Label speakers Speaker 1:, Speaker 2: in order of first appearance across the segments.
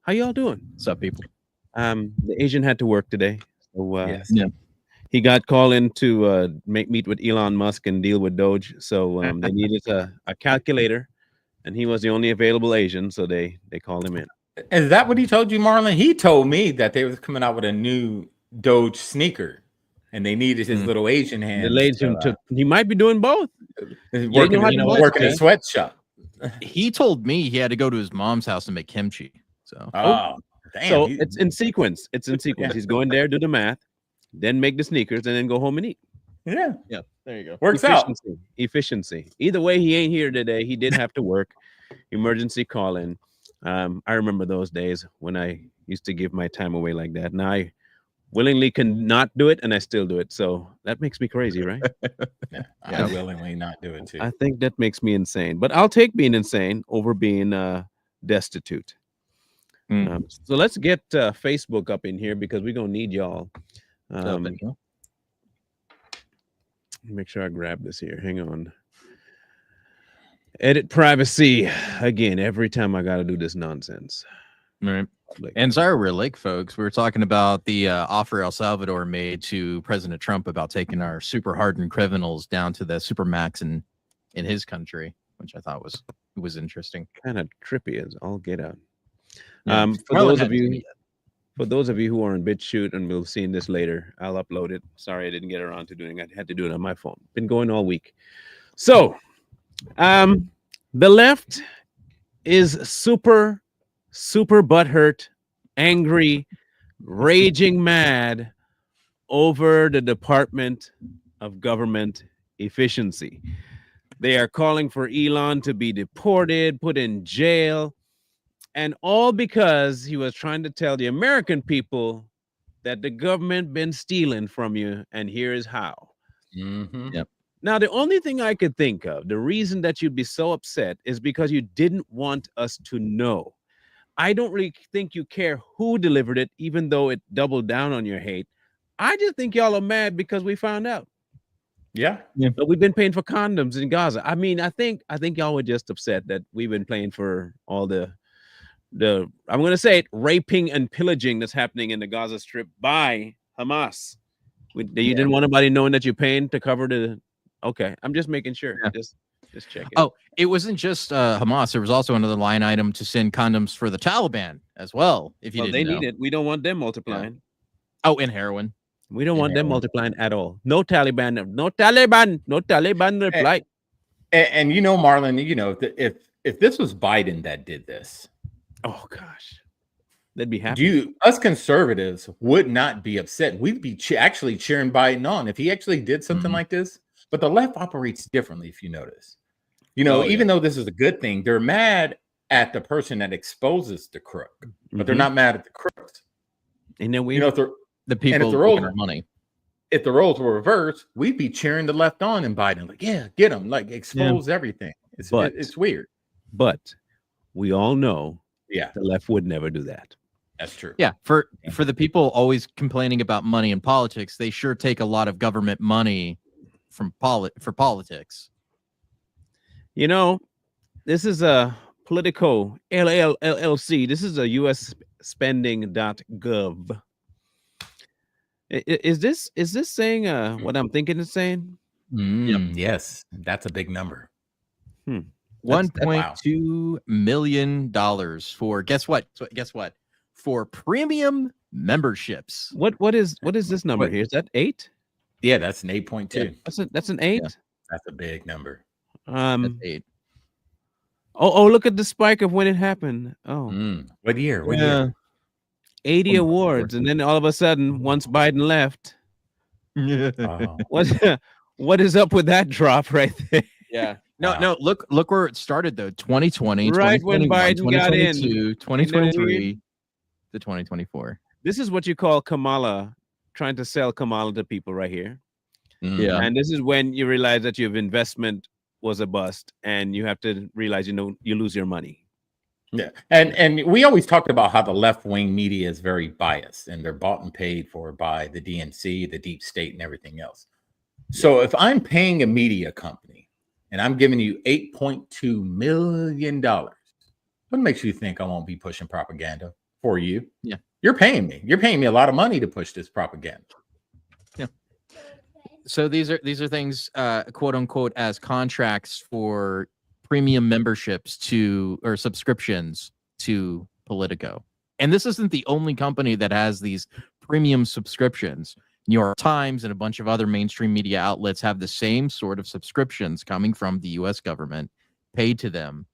Speaker 1: How y'all doing?
Speaker 2: What's up, people?
Speaker 1: The Asian had to work today, so
Speaker 3: Yes.
Speaker 2: Yeah.
Speaker 1: he got called in to meet with Elon Musk and deal with Doge. So they needed a calculator, and he was the only available Asian, so they called him in.
Speaker 3: Is that what he told you, Marlon? He told me that they was coming out with a new Doge sneaker, and they needed his little Asian
Speaker 1: They
Speaker 3: hands
Speaker 1: laid him to. He might be doing both.
Speaker 3: working,
Speaker 1: know how to
Speaker 3: working a
Speaker 1: multitask.
Speaker 3: sweatshop.
Speaker 2: He told me he had to go to his mom's house to make kimchi. So
Speaker 3: Oh, damn.
Speaker 1: So it's in sequence. It's in sequence.
Speaker 3: Yeah.
Speaker 1: He's going there, do the math, then make the sneakers, and then go home and eat.
Speaker 3: yeah,
Speaker 2: there you go.
Speaker 3: works out.
Speaker 1: Efficiency. Either way, he ain't here today. He did have to work. Emergency call in. I remember those days when I used to give my time away like that. Now I willingly can not do it, and I still do it. So that makes me crazy, right?
Speaker 3: Yeah, I willingly not do it too.
Speaker 1: I think that makes me insane. But I'll take being insane over being destitute. So let's get Facebook up in here because we're gonna need y'all. Make sure I grab this here. Hang on. Edit privacy again. Every time I got to do this nonsense.
Speaker 2: Right. And sorry, we're late, folks. We were talking about the offer El Salvador made to President Trump about taking our super hardened criminals down to the super max in his country, which I thought was interesting.
Speaker 1: Kind of trippy as all get out.
Speaker 2: Yeah.
Speaker 1: For those of you who are on BitChute and will see this later, I'll upload it. Sorry, I didn't get around to doing it. I had to do it on my phone. Been going all week. So, the left is super butthurt, angry, raging mad over the Department of Government Efficiency. They are calling for Elon to be deported, put in jail, and all because he was trying to tell the American people that the government been stealing from you, and here is how.
Speaker 2: Yep.
Speaker 1: Now, the only thing I could think of, the reason that you'd be so upset is because you didn't want us to know. I don't really think you care who delivered it, even though it doubled down on your hate. I just think y'all are mad because we found out.
Speaker 3: Yeah.
Speaker 1: But we've been paying for condoms in Gaza. I mean, I think y'all were just upset that we've been paying for all the I'm going to say it, raping and pillaging that's happening in the Gaza Strip by Hamas. You didn't want anybody knowing that you're paying to cover the. Okay, I'm just making sure. Yeah. Just checking.
Speaker 2: Oh, it wasn't just Hamas. There was also another line item to send condoms for the Taliban as well. If you didn't know.
Speaker 1: Need it. We don't want them multiplying.
Speaker 2: Yeah. Oh, and heroin.
Speaker 1: We don't want them multiplying at all. No Taliban reply.
Speaker 3: And you know, Marlon, you know, if this was Biden that did this,
Speaker 1: oh gosh, they'd be happy.
Speaker 3: Us conservatives would not be upset. We'd be actually cheering Biden on if he actually did something like this. But the left operates differently, if you notice. You know, even though this is a good thing, they're mad at the person that exposes the crook, but they're not mad at the crooks.
Speaker 1: And then
Speaker 3: you know, if
Speaker 2: the people taking our money.
Speaker 3: If the roles were reversed, we'd be cheering the left on and Biden, like, yeah, get him, like expose everything. It's weird.
Speaker 1: But we all know,
Speaker 3: the
Speaker 1: left would never do that.
Speaker 3: That's true.
Speaker 2: Yeah, for the people always complaining about money in politics, they sure take a lot of government money for politics.
Speaker 1: You know, this is a Politico LLC. This is a US spending.gov. Is this saying what I'm thinking it's saying?
Speaker 3: Yes, that's a big number.
Speaker 2: $1.2 million for guess what? For premium memberships.
Speaker 1: What is this number here? Is that 8?
Speaker 3: Yeah, that's an 8.2.
Speaker 1: Yeah, that's an 8.
Speaker 3: Yeah, that's a big number.
Speaker 2: That's 8.
Speaker 1: Oh, look at the spike of when it happened. Oh,
Speaker 3: what year? What year?
Speaker 1: 80 awards, and then all of a sudden, once Biden left, what is up with that drop right there?
Speaker 2: Yeah. No, look where it started though. 2020,
Speaker 1: right when Biden got in,
Speaker 2: 2023 to 2024.
Speaker 1: This is what you call Kamala trying to sell Kamala to people right here.
Speaker 2: Yeah.
Speaker 1: And this is when you realize that your investment was a bust and you have to realize, you lose your money.
Speaker 3: Yeah. And we always talked about how the left-wing media is very biased and they're bought and paid for by the DNC, the deep state, and everything else. So if I'm paying a media company and I'm giving you $8.2 million, what makes you think I won't be pushing propaganda for you.
Speaker 2: Yeah.
Speaker 3: You're paying me. You're paying me a lot of money to push this propaganda.
Speaker 2: Yeah. So these are things, quote unquote, as contracts for premium memberships to or subscriptions to Politico. And this isn't the only company that has these premium subscriptions. New York Times and a bunch of other mainstream media outlets have the same sort of subscriptions coming from the U.S. government paid to them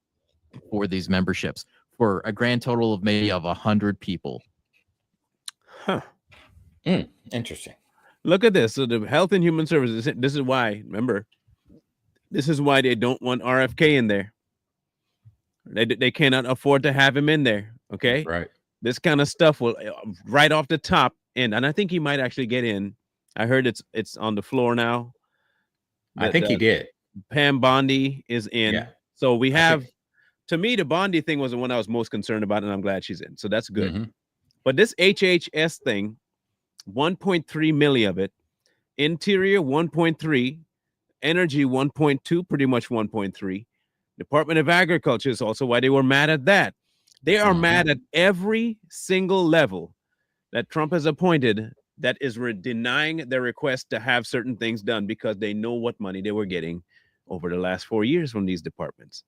Speaker 2: for these memberships for a grand total of maybe of 100 people.
Speaker 1: Huh.
Speaker 3: Interesting.
Speaker 1: Look at this. So the Health and Human Services, this is why, remember, this is why they don't want RFK in there. They cannot afford to have him in there. Okay.
Speaker 3: Right.
Speaker 1: This kind of stuff will right off the top and I think he might actually get in. I heard it's on the floor now.
Speaker 3: I think he did.
Speaker 1: Pam Bondi is in.
Speaker 3: Yeah.
Speaker 1: So we have, to me, the Bondi thing was the one I was most concerned about, and I'm glad she's in. So that's good.
Speaker 3: Mm-hmm.
Speaker 1: But this HHS thing, 1.3 million of it, Interior 1.3, Energy 1.2, pretty much 1.3. Department of Agriculture is also why they were mad at that. They are mad at every single level that Trump has appointed that is denying their request to have certain things done because they know what money they were getting over the last 4 years from these departments.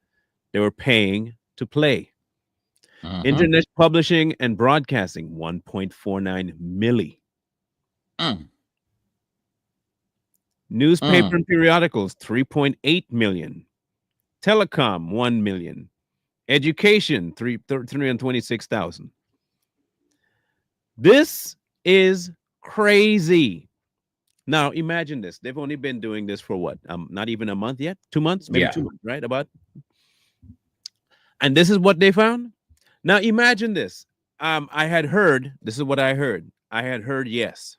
Speaker 1: They were paying to play. Internet publishing and broadcasting, 1.49 milli. Newspaper and periodicals, 3.8 million. Telecom, 1 million. Education, 326,000. This is crazy. Now imagine this. They've only been doing this for what? Not even a month yet? 2 months? Maybe 2 months, right? About. And this is what they found. Now imagine this. I had heard, this is what I heard. I had heard, yes.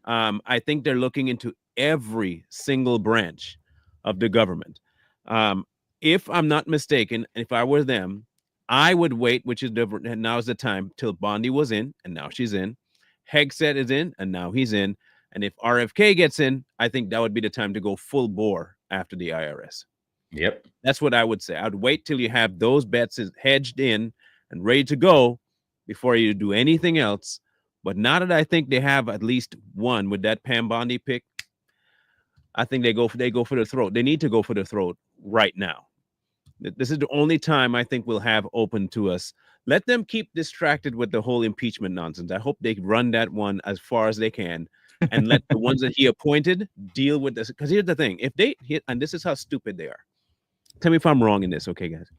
Speaker 1: I think they're looking into every single branch of the government. If I'm not mistaken, if I were them, I would wait, which is different. And now is the time till Bondi was in, and now she's in. Hegseth is in, and now he's in. And if RFK gets in, I think that would be the time to go full bore after the IRS.
Speaker 3: Yep.
Speaker 1: That's what I would say. I'd wait till you have those bets hedged in and ready to go before you do anything else. But now that I think they have at least one with that Pam Bondi pick, I think they go for the throat. They need to go for the throat right now. This is the only time I think we'll have open to us. Let them keep distracted with the whole impeachment nonsense. I hope they run that one as far as they can and let the ones that he appointed deal with this. Because here's the thing. If they hit, and this is how stupid they are. Tell me if I'm wrong in this, okay, guys?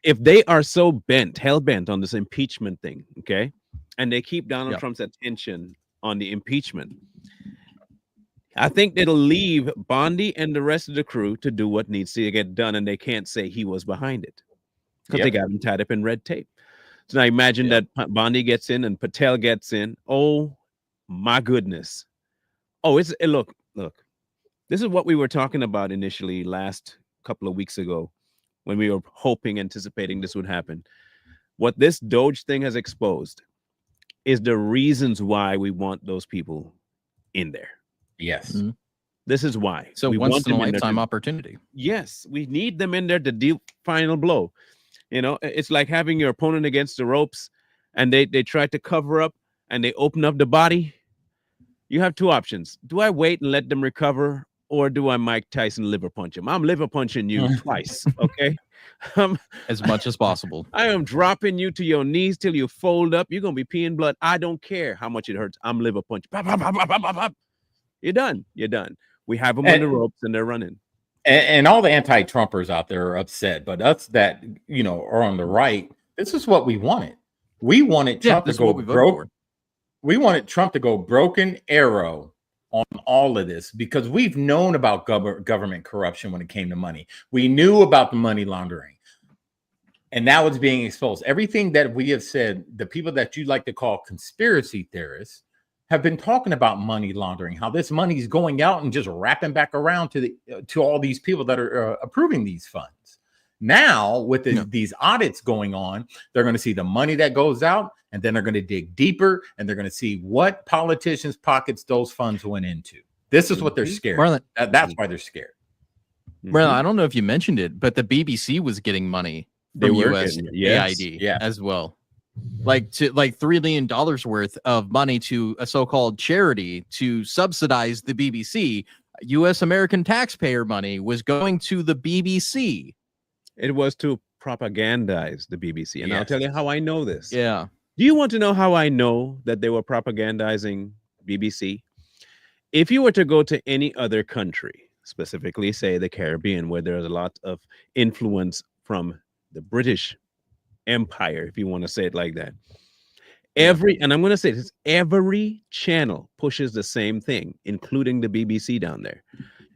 Speaker 1: If they are so hell-bent on this impeachment thing, okay, and they keep Donald Trump's attention on the impeachment, I think it'll leave Bondi and the rest of the crew to do what needs to get done, and they can't say he was behind it because they got him tied up in red tape. So now imagine that Bondi gets in and Patel gets in. Oh my goodness! Oh, look. This is what we were talking about initially last couple of weeks ago when we were anticipating this would happen. What this D.O.G.E thing has exposed is the reasons why we want those people in there.
Speaker 3: Yes.
Speaker 1: This is why.
Speaker 2: So
Speaker 1: we
Speaker 2: once
Speaker 1: want
Speaker 2: in a
Speaker 1: them in there
Speaker 2: lifetime opportunity.
Speaker 1: Yes, we need them in there to deal final blow. You know, it's like having your opponent against the ropes and they try to cover up and they open up the body. You have two options. Do I wait and let them recover, or do I Mike Tyson liver punch him? I'm liver punching you twice, okay?
Speaker 2: As much as possible.
Speaker 1: I am dropping you to your knees till you fold up. You're going to be peeing blood. I don't care how much it hurts. I'm liver punching. Pop, pop, pop, pop, pop, pop. You're done. You're done. We have them on the ropes and they're running.
Speaker 3: And all the anti-Trumpers out there are upset, but us that, are on the right, this is what we wanted. We wanted Trump to go broke. We wanted Trump to go broken arrow on all of this because we've known about government corruption when it came to money. We knew about the money laundering. And now it's being exposed. Everything that we have said, the people that you like to call conspiracy theorists have been talking about money laundering, how this money is going out and just wrapping back around to all these people that are approving these funds. Now, with these audits going on, they're going to see the money that goes out, and then they're going to dig deeper, and they're going to see what politicians' pockets those funds went into. This is what they're scared.
Speaker 2: Marlon,
Speaker 3: that's why they're scared.
Speaker 2: Marlon, I don't know if you mentioned it, but the BBC was getting money from USAID as well. like $3 million worth of money to a so-called charity to subsidize the BBC. U.S. American taxpayer money was going to the BBC.
Speaker 1: It was to propagandize the BBC. And I'll tell you how I know this.
Speaker 2: Yeah.
Speaker 1: Do you want to know how I know that they were propagandizing BBC? If you were to go to any other country, specifically, say, the Caribbean, where there's a lot of influence from the British Empire, if you want to say it like that, and I'm going to say this, every channel pushes the same thing, including the BBC down there.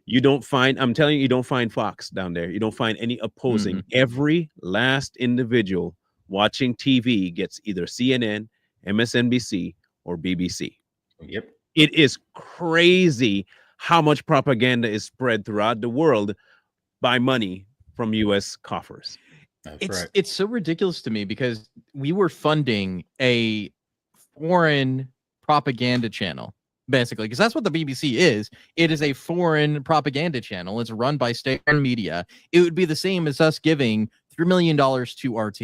Speaker 1: You don't find, I'm telling you, you don't find Fox down there. You don't find any opposing. Every last individual watching TV gets either CNN, MSNBC, or BBC.
Speaker 3: Yep.
Speaker 1: It is crazy how much propaganda is spread throughout the world by money from U.S. coffers.
Speaker 2: It's so ridiculous to me because we were funding a foreign propaganda channel, basically, because that's what the BBC is. It is a foreign propaganda channel. It's run by state-run media. It would be the same as us giving $3 million to RT.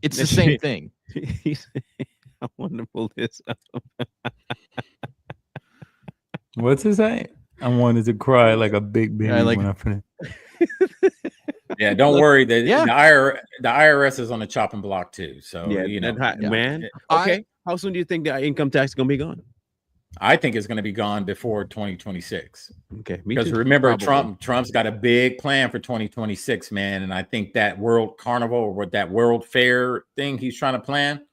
Speaker 2: It's the same thing.
Speaker 1: I want to pull this up.
Speaker 4: What's his name? I wanted to cry like a big baby when I finished.
Speaker 3: Yeah, don't worry. The IRS is on the chopping block too. So
Speaker 1: man. Okay, how soon do you think the income tax is gonna be gone?
Speaker 3: I think it's going to be gone before 2026.
Speaker 1: Okay,
Speaker 3: because remember, Trump's got a big plan for 2026, man. And I think that World Carnival or that World Fair thing he's trying to plan,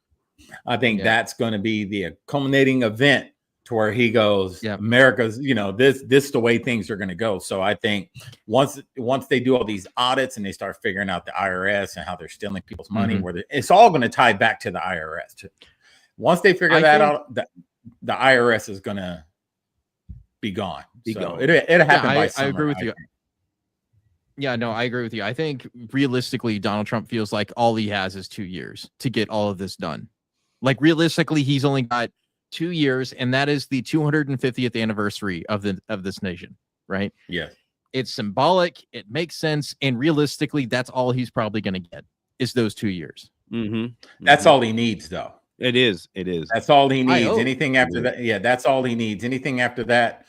Speaker 3: I think that's going to be the culminating event to where he goes, America's, this is the way things are going to go. So I think once they do all these audits and they start figuring out the IRS and how they're stealing people's money, it's all going to tie back to the IRS too. Once they figure that out, the IRS is going to be gone. It'll happen by summer.
Speaker 2: I agree with you. Yeah, no, I agree with you. I think realistically, Donald Trump feels like all he has is 2 years to get all of this done. Like realistically, he's only got 2 years, and that is the 250th anniversary of this nation, right?
Speaker 3: Yeah.
Speaker 2: It's symbolic. It makes sense. And realistically, that's all he's probably going to get is those 2 years.
Speaker 3: That's all he needs, though.
Speaker 1: It is.
Speaker 3: That's all he needs. Anything after that, that's all he needs. Anything after that,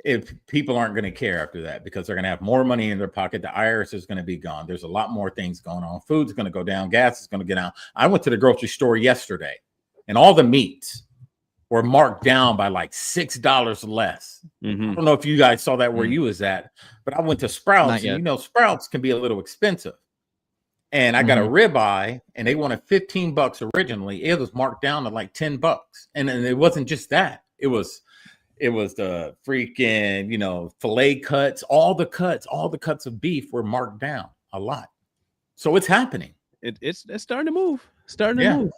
Speaker 3: if people aren't going to care after that, because they're going to have more money in their pocket, the IRS is going to be gone. There's a lot more things going on. Food's going to go down. Gas is going to get down. I went to the grocery store yesterday, and all the meats were marked down by like $6 less. I don't know if you guys saw that where you was at, but I went to Sprouts, and Sprouts can be a little expensive. And I got a ribeye, and they wanted $15 originally. It was marked down to like $10, and it wasn't just that. It was the freaking fillet cuts. All the cuts of beef were marked down a lot. So it's happening.
Speaker 1: It's starting to move. Move.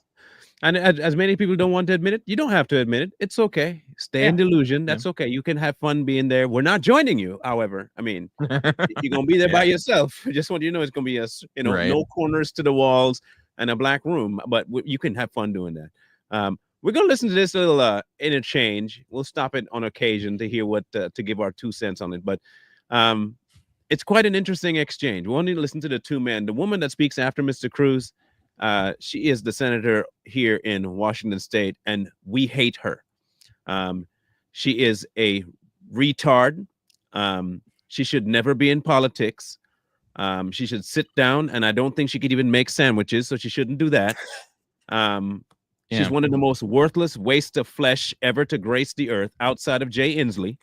Speaker 1: And as many people don't want to admit it, you don't have to admit it. It's okay. Stay in delusion. That's okay. You can have fun being there. We're not joining you, however. I mean, you're gonna be there by yourself. I just want you to know it's gonna be no corners to the walls and a black room, but you can have fun doing that. We're gonna listen to this little interchange. We'll stop it on occasion to hear what to give our 2 cents on it, but it's quite an interesting exchange. We want to listen to the two men. The woman that speaks after Mr. Cruz. She is the senator here in Washington State, and we hate her. She is a retard. She should never be in politics. She should sit down, and I don't think she could even make sandwiches, so she shouldn't do that. She's one of the most worthless waste of flesh ever to grace the earth outside of Jay Inslee.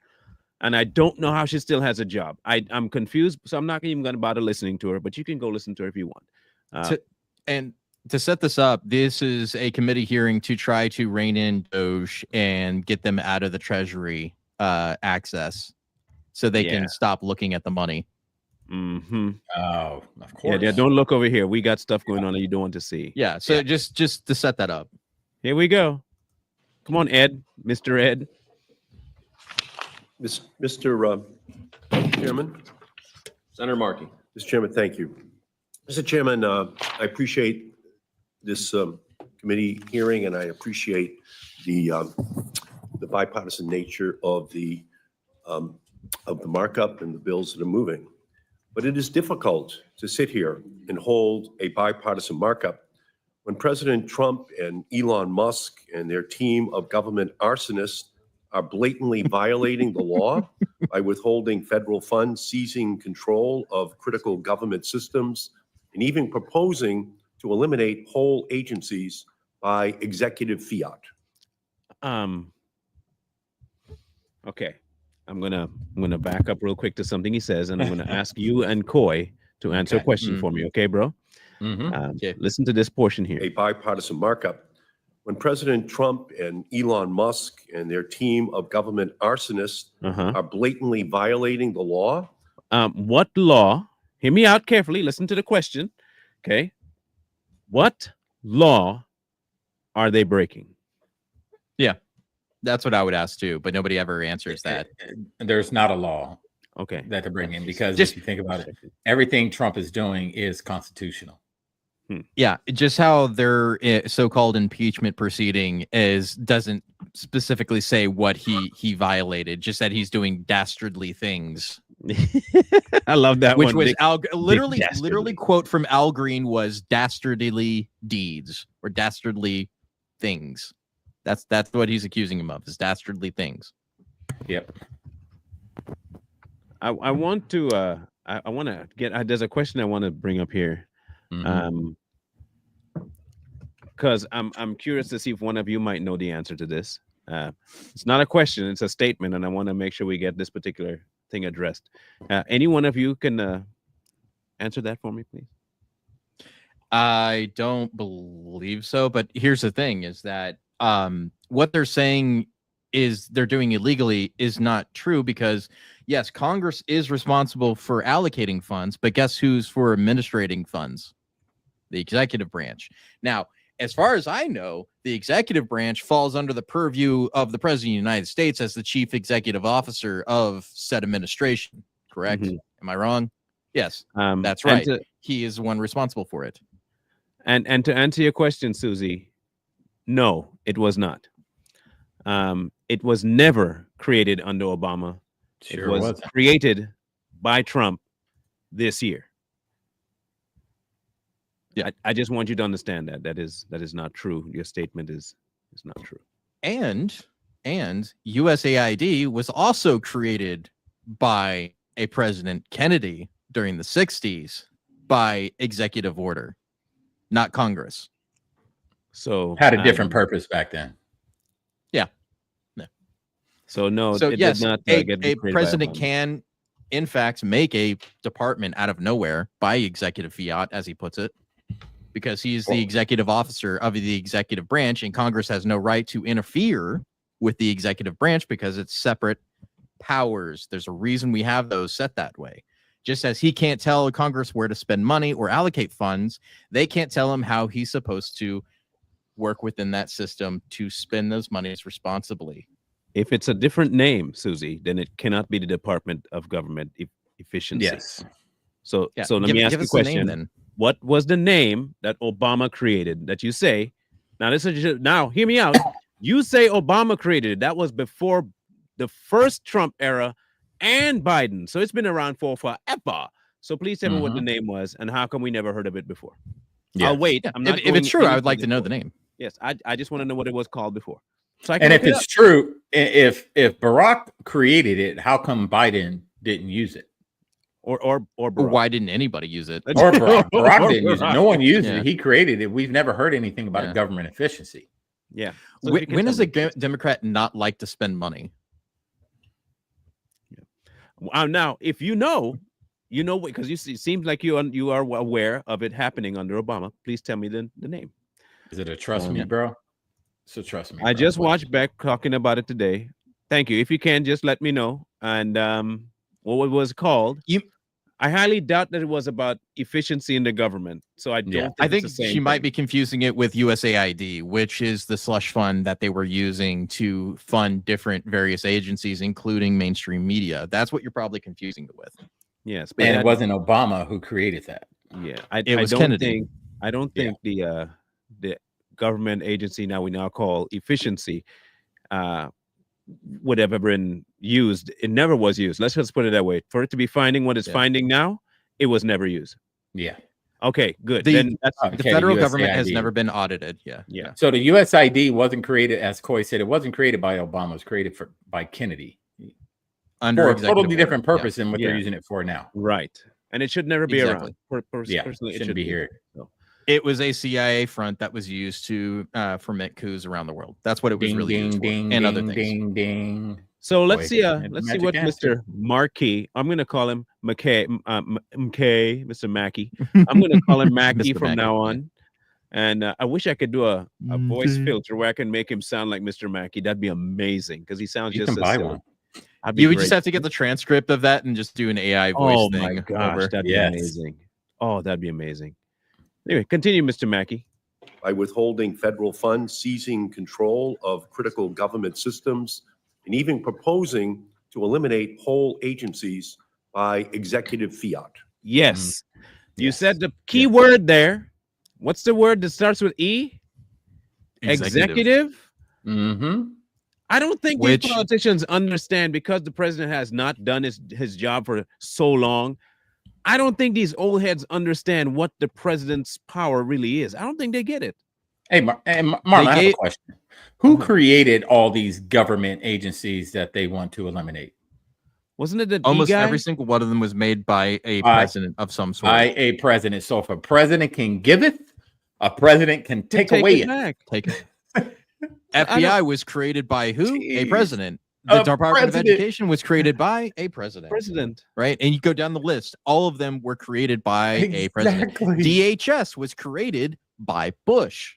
Speaker 1: And I don't know how she still has a job. I'm confused, so I'm not even going to bother listening to her, but you can go listen to her if you want.
Speaker 2: To set this up, this is a committee hearing to try to rein in D.O.G.E and get them out of the Treasury access so they can stop looking at the money.
Speaker 3: Oh, of course.
Speaker 1: Yeah, don't look over here. We got stuff going on that you don't want to see.
Speaker 2: Yeah, so just to set that up.
Speaker 1: Here we go. Come on, Ed. Mr. Ed.
Speaker 5: Mr. Chairman. Senator Markey. Mr. Chairman, thank you. Mr. Chairman, I appreciate this committee hearing, and I appreciate the bipartisan nature of the markup and the bills that are moving. But it is difficult to sit here and hold a bipartisan markup when President Trump and Elon Musk and their team of government arsonists are blatantly violating the law by withholding federal funds, seizing control of critical government systems, and even proposing to eliminate whole agencies by executive fiat.
Speaker 1: Okay. I'm gonna back up real quick to something he says, and I'm gonna ask you and Coy to answer a question for me, okay, bro?
Speaker 2: Okay.
Speaker 1: Listen to this portion here.
Speaker 5: A bipartisan markup when President Trump and Elon Musk and their team of government arsonists are blatantly violating the law.
Speaker 1: What law? Hear me out carefully. Listen to the question. Okay. What law are they breaking?
Speaker 2: Yeah, that's what I would ask too, but nobody ever answers that.
Speaker 3: There's not a law
Speaker 1: Okay.
Speaker 3: that they're bringing because
Speaker 2: Just-
Speaker 3: if you think about it, everything Trump is doing is constitutional.
Speaker 2: Yeah, just how their so-called impeachment proceeding doesn't specifically say what he violated, just that he's doing dastardly things.
Speaker 1: I love that
Speaker 2: Which
Speaker 1: one.
Speaker 2: was literally
Speaker 1: dastardly.
Speaker 2: quote from Al Green was dastardly deeds or dastardly things. That's what he's accusing him of, is dastardly things.
Speaker 3: Yep.
Speaker 1: I want to I want to get there's a question I want to bring up here. Because I'm curious to see if one of you might know the answer to this. It's not a question, it's a statement, and I want to make sure we get this particular thing addressed. Any one of you can answer that for me, please?
Speaker 2: I don't believe so, but here's the thing is that what they're saying is they're doing illegally is not true, because yes, Congress is responsible for allocating funds, but guess who's for administrating funds? The executive branch. Now, as far as I know, the executive branch falls under the purview of the President of the United States as the chief executive officer of said administration, correct? Am I wrong? Yes, that's right. He is the one responsible for it.
Speaker 1: And to answer your question, Susie, no, it was not. It was never created under Obama.
Speaker 3: Sure
Speaker 1: it was
Speaker 3: wasn't.
Speaker 1: created by Trump this year.
Speaker 2: Yeah,
Speaker 1: I just want you to understand that is not true. Your statement is not true.
Speaker 2: And USAID was also created by a President Kennedy during the 60s by executive order, not Congress.
Speaker 1: So
Speaker 3: Had a different purpose back then.
Speaker 2: Yeah.
Speaker 1: So no,
Speaker 2: So
Speaker 1: it
Speaker 2: yes,
Speaker 1: did not
Speaker 2: a
Speaker 1: get created by
Speaker 2: president
Speaker 1: Obama.
Speaker 2: can, in fact, make a department out of nowhere by executive fiat, as he puts it, because he's the executive officer of the executive branch, and Congress has no right to interfere with the executive branch because it's separate powers. There's a reason we have those set that way. Just as he can't tell Congress where to spend money or allocate funds, they can't tell him how he's supposed to work within that system to spend those monies responsibly.
Speaker 1: If it's a different name, Susie, then it cannot be the Department of Government Efficiency.
Speaker 3: Yes.
Speaker 1: So
Speaker 2: Yeah,
Speaker 1: so let me ask you a
Speaker 2: us the name
Speaker 1: question.
Speaker 2: then.
Speaker 1: What was the name that Obama created that you say? Now now hear me out. You say Obama created it. That was before the first Trump era and Biden. So it's been around for forever. So please tell me what the name was and how come we never heard of it before?
Speaker 3: Yeah.
Speaker 1: I'll wait.
Speaker 2: Yeah,
Speaker 1: I'm not
Speaker 2: if it's
Speaker 1: going
Speaker 2: true, I
Speaker 1: any
Speaker 2: would like to know
Speaker 1: further.
Speaker 2: the name.
Speaker 1: Yes, I just want to know what it was called before. So I can
Speaker 3: And if
Speaker 1: look it
Speaker 3: it's true, if Barack created it, how come Biden didn't use it?
Speaker 1: or
Speaker 2: Or
Speaker 1: Barack.
Speaker 2: why didn't anybody use it?
Speaker 3: Or Barack, Barack didn't use it. No one used
Speaker 2: Yeah.
Speaker 3: it. He created it. We've never heard anything about
Speaker 2: Yeah.
Speaker 3: government efficiency.
Speaker 1: Yeah. So if you can
Speaker 2: When
Speaker 1: tell
Speaker 2: does a
Speaker 1: me.
Speaker 2: Democrat not like to spend money?
Speaker 1: Now, if you know because it seems like you are aware of it happening under Obama. Please tell me the name.
Speaker 3: Is it a trust me, bro? So trust me.
Speaker 1: I
Speaker 3: bro.
Speaker 1: just watched Beck talking about it today. Thank you. If you can, just let me know. And what it was called. I highly doubt that it was about efficiency in the government. So I don't.
Speaker 2: I
Speaker 1: think
Speaker 2: think
Speaker 1: it's the same
Speaker 2: she might
Speaker 1: thing.
Speaker 2: be confusing it with USAID, which is the slush fund that they were using to fund different various agencies, including mainstream media. That's what you're probably confusing it with.
Speaker 1: Yes, but
Speaker 3: And it wasn't Obama who created that.
Speaker 1: Yeah,
Speaker 2: It was
Speaker 1: don't
Speaker 2: Kennedy.
Speaker 1: I don't think the government agency we now call efficiency would have ever been used. It never was used. Let's just put it that way. For it to be finding what it's finding now, it was never used.
Speaker 3: Yeah.
Speaker 1: Okay, good.
Speaker 2: The-
Speaker 1: Then that's
Speaker 2: The federal government has
Speaker 3: USAID.
Speaker 2: never been audited. Yeah.
Speaker 1: yeah.
Speaker 3: So the USID wasn't created, as Coy said, it wasn't created by Obama. It was created by Kennedy
Speaker 2: Under
Speaker 3: for a
Speaker 2: executive
Speaker 3: totally
Speaker 2: order.
Speaker 3: different purpose than what
Speaker 1: Yeah.
Speaker 3: they're using it for now.
Speaker 1: Right. And it should never be
Speaker 2: Exactly.
Speaker 1: around.
Speaker 3: Yeah,
Speaker 1: Personally, it
Speaker 3: shouldn't
Speaker 1: should
Speaker 3: be here.
Speaker 1: So.
Speaker 2: It was a CIA front that was used to ferment coups around the world. That's what it was
Speaker 3: Ding,
Speaker 2: really used
Speaker 3: ding,
Speaker 2: for,
Speaker 3: ding,
Speaker 2: and other
Speaker 3: ding,
Speaker 2: things.
Speaker 3: ding, ding.
Speaker 1: So let's
Speaker 3: Boy,
Speaker 1: see.
Speaker 3: and
Speaker 1: Let's see
Speaker 3: magic
Speaker 1: what
Speaker 3: answer.
Speaker 1: Mr. Markey. I'm going to call him McKay. McKay, Mr. Mackey. I'm going to call him Mackey
Speaker 2: Mr.
Speaker 1: from
Speaker 2: Mackey,
Speaker 1: now
Speaker 2: yeah.
Speaker 1: on. And I wish I could do a voice
Speaker 4: Mhm.
Speaker 1: filter where I can make him sound like Mr. Mackey. That'd be amazing because he sounds
Speaker 3: You
Speaker 1: just
Speaker 3: can
Speaker 1: as
Speaker 3: buy
Speaker 1: silly.
Speaker 3: one.
Speaker 1: That'd be
Speaker 2: You would
Speaker 1: great.
Speaker 2: just have to get the transcript of that and just do an AI voice
Speaker 1: Oh
Speaker 2: thing
Speaker 1: my gosh,
Speaker 2: over.
Speaker 1: that'd
Speaker 3: Yes.
Speaker 1: be amazing. Oh, that'd be amazing. Anyway, continue, Mr. Mackey.
Speaker 5: By withholding federal funds, seizing control of critical government systems, and even proposing to eliminate whole agencies by executive fiat.
Speaker 1: Yes. You
Speaker 3: Yes.
Speaker 1: said the key word there. What's the word that starts with E? Executive.
Speaker 3: Mm-hmm.
Speaker 1: I don't think
Speaker 2: Which-
Speaker 1: these politicians understand because the president has not done his job for so long. I don't think these old heads understand what the president's power really is. I don't think they get it.
Speaker 3: Hey, Marlon, I have a
Speaker 2: gave-
Speaker 3: question. Who
Speaker 1: Uh-huh.
Speaker 3: created all these government agencies that they want to eliminate?
Speaker 1: Wasn't it the
Speaker 2: Almost
Speaker 1: D guy?
Speaker 2: every single one of them was made by a
Speaker 3: By-
Speaker 2: president of some sort.
Speaker 3: By a president. So if a president can giveth, a president can take away it.
Speaker 1: back.
Speaker 2: Take it.
Speaker 1: I
Speaker 2: FBI was created by who? A
Speaker 3: Jeez.
Speaker 2: president. The
Speaker 3: A
Speaker 2: Department of
Speaker 3: president.
Speaker 2: Education was created by a president.
Speaker 1: President.
Speaker 2: Right? And you go down the list. All of them were created by a president.
Speaker 3: Exactly.
Speaker 2: DHS was created by Bush.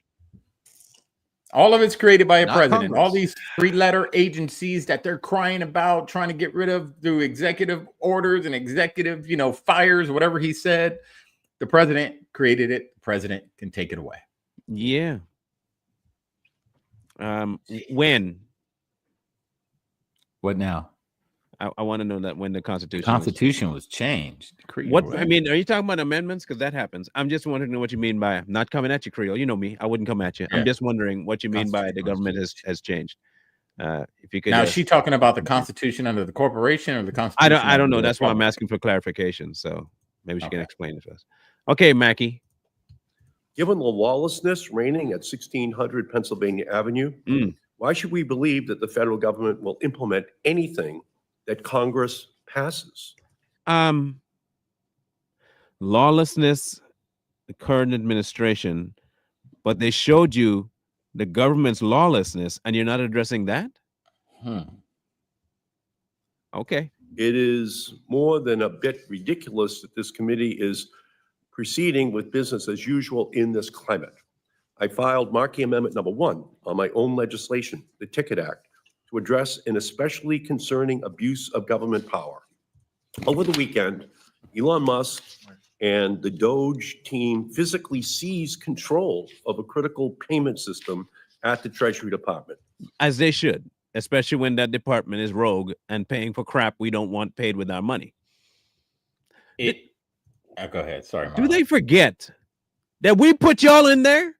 Speaker 3: All of it's created by a
Speaker 2: Not
Speaker 3: president. All
Speaker 2: Congress.
Speaker 3: these three-letter agencies that they're crying about, trying to get rid of through executive orders and executive, fires, whatever he said. The president created it. The president can take it away.
Speaker 1: Yeah. When?
Speaker 3: What now?
Speaker 1: I want to know that when the Constitution.
Speaker 3: The Constitution was changed. Creed,
Speaker 1: What
Speaker 3: right?
Speaker 1: I mean, are you talking about amendments? Because that happens. I'm just wondering what you mean by I'm not coming at you, Creole. You know me. I wouldn't come at you.
Speaker 3: Yeah.
Speaker 1: I'm just wondering what you mean by the government has changed. If you could.
Speaker 3: Now, is she talking about the Constitution under the corporation or the Constitution?
Speaker 1: I don't know.
Speaker 3: under the
Speaker 1: That's why I'm
Speaker 3: republic?
Speaker 1: asking for clarification. So maybe she can
Speaker 3: Okay.
Speaker 1: explain it to us. Okay, Mackie.
Speaker 5: Given the lawlessness reigning at 1600 Pennsylvania Avenue,
Speaker 1: Mm.
Speaker 5: why should we believe that the federal government will implement anything that Congress passes?
Speaker 1: Lawlessness, the current administration, but they showed you the government's lawlessness, and you're not addressing that. Okay.
Speaker 5: It is more than a bit ridiculous that this committee is proceeding with business as usual in this climate. I filed Markey Amendment number 1 on my own legislation, the Ticket Act, to address an especially concerning abuse of government power. Over the weekend, Elon Musk and the D.O.G.E team physically seized control of a critical payment system at the Treasury Department.
Speaker 1: As they should, especially when that department is rogue and paying for crap we don't want paid with our money.
Speaker 3: Go ahead. Sorry,
Speaker 1: Do they forget that we put y'all in there?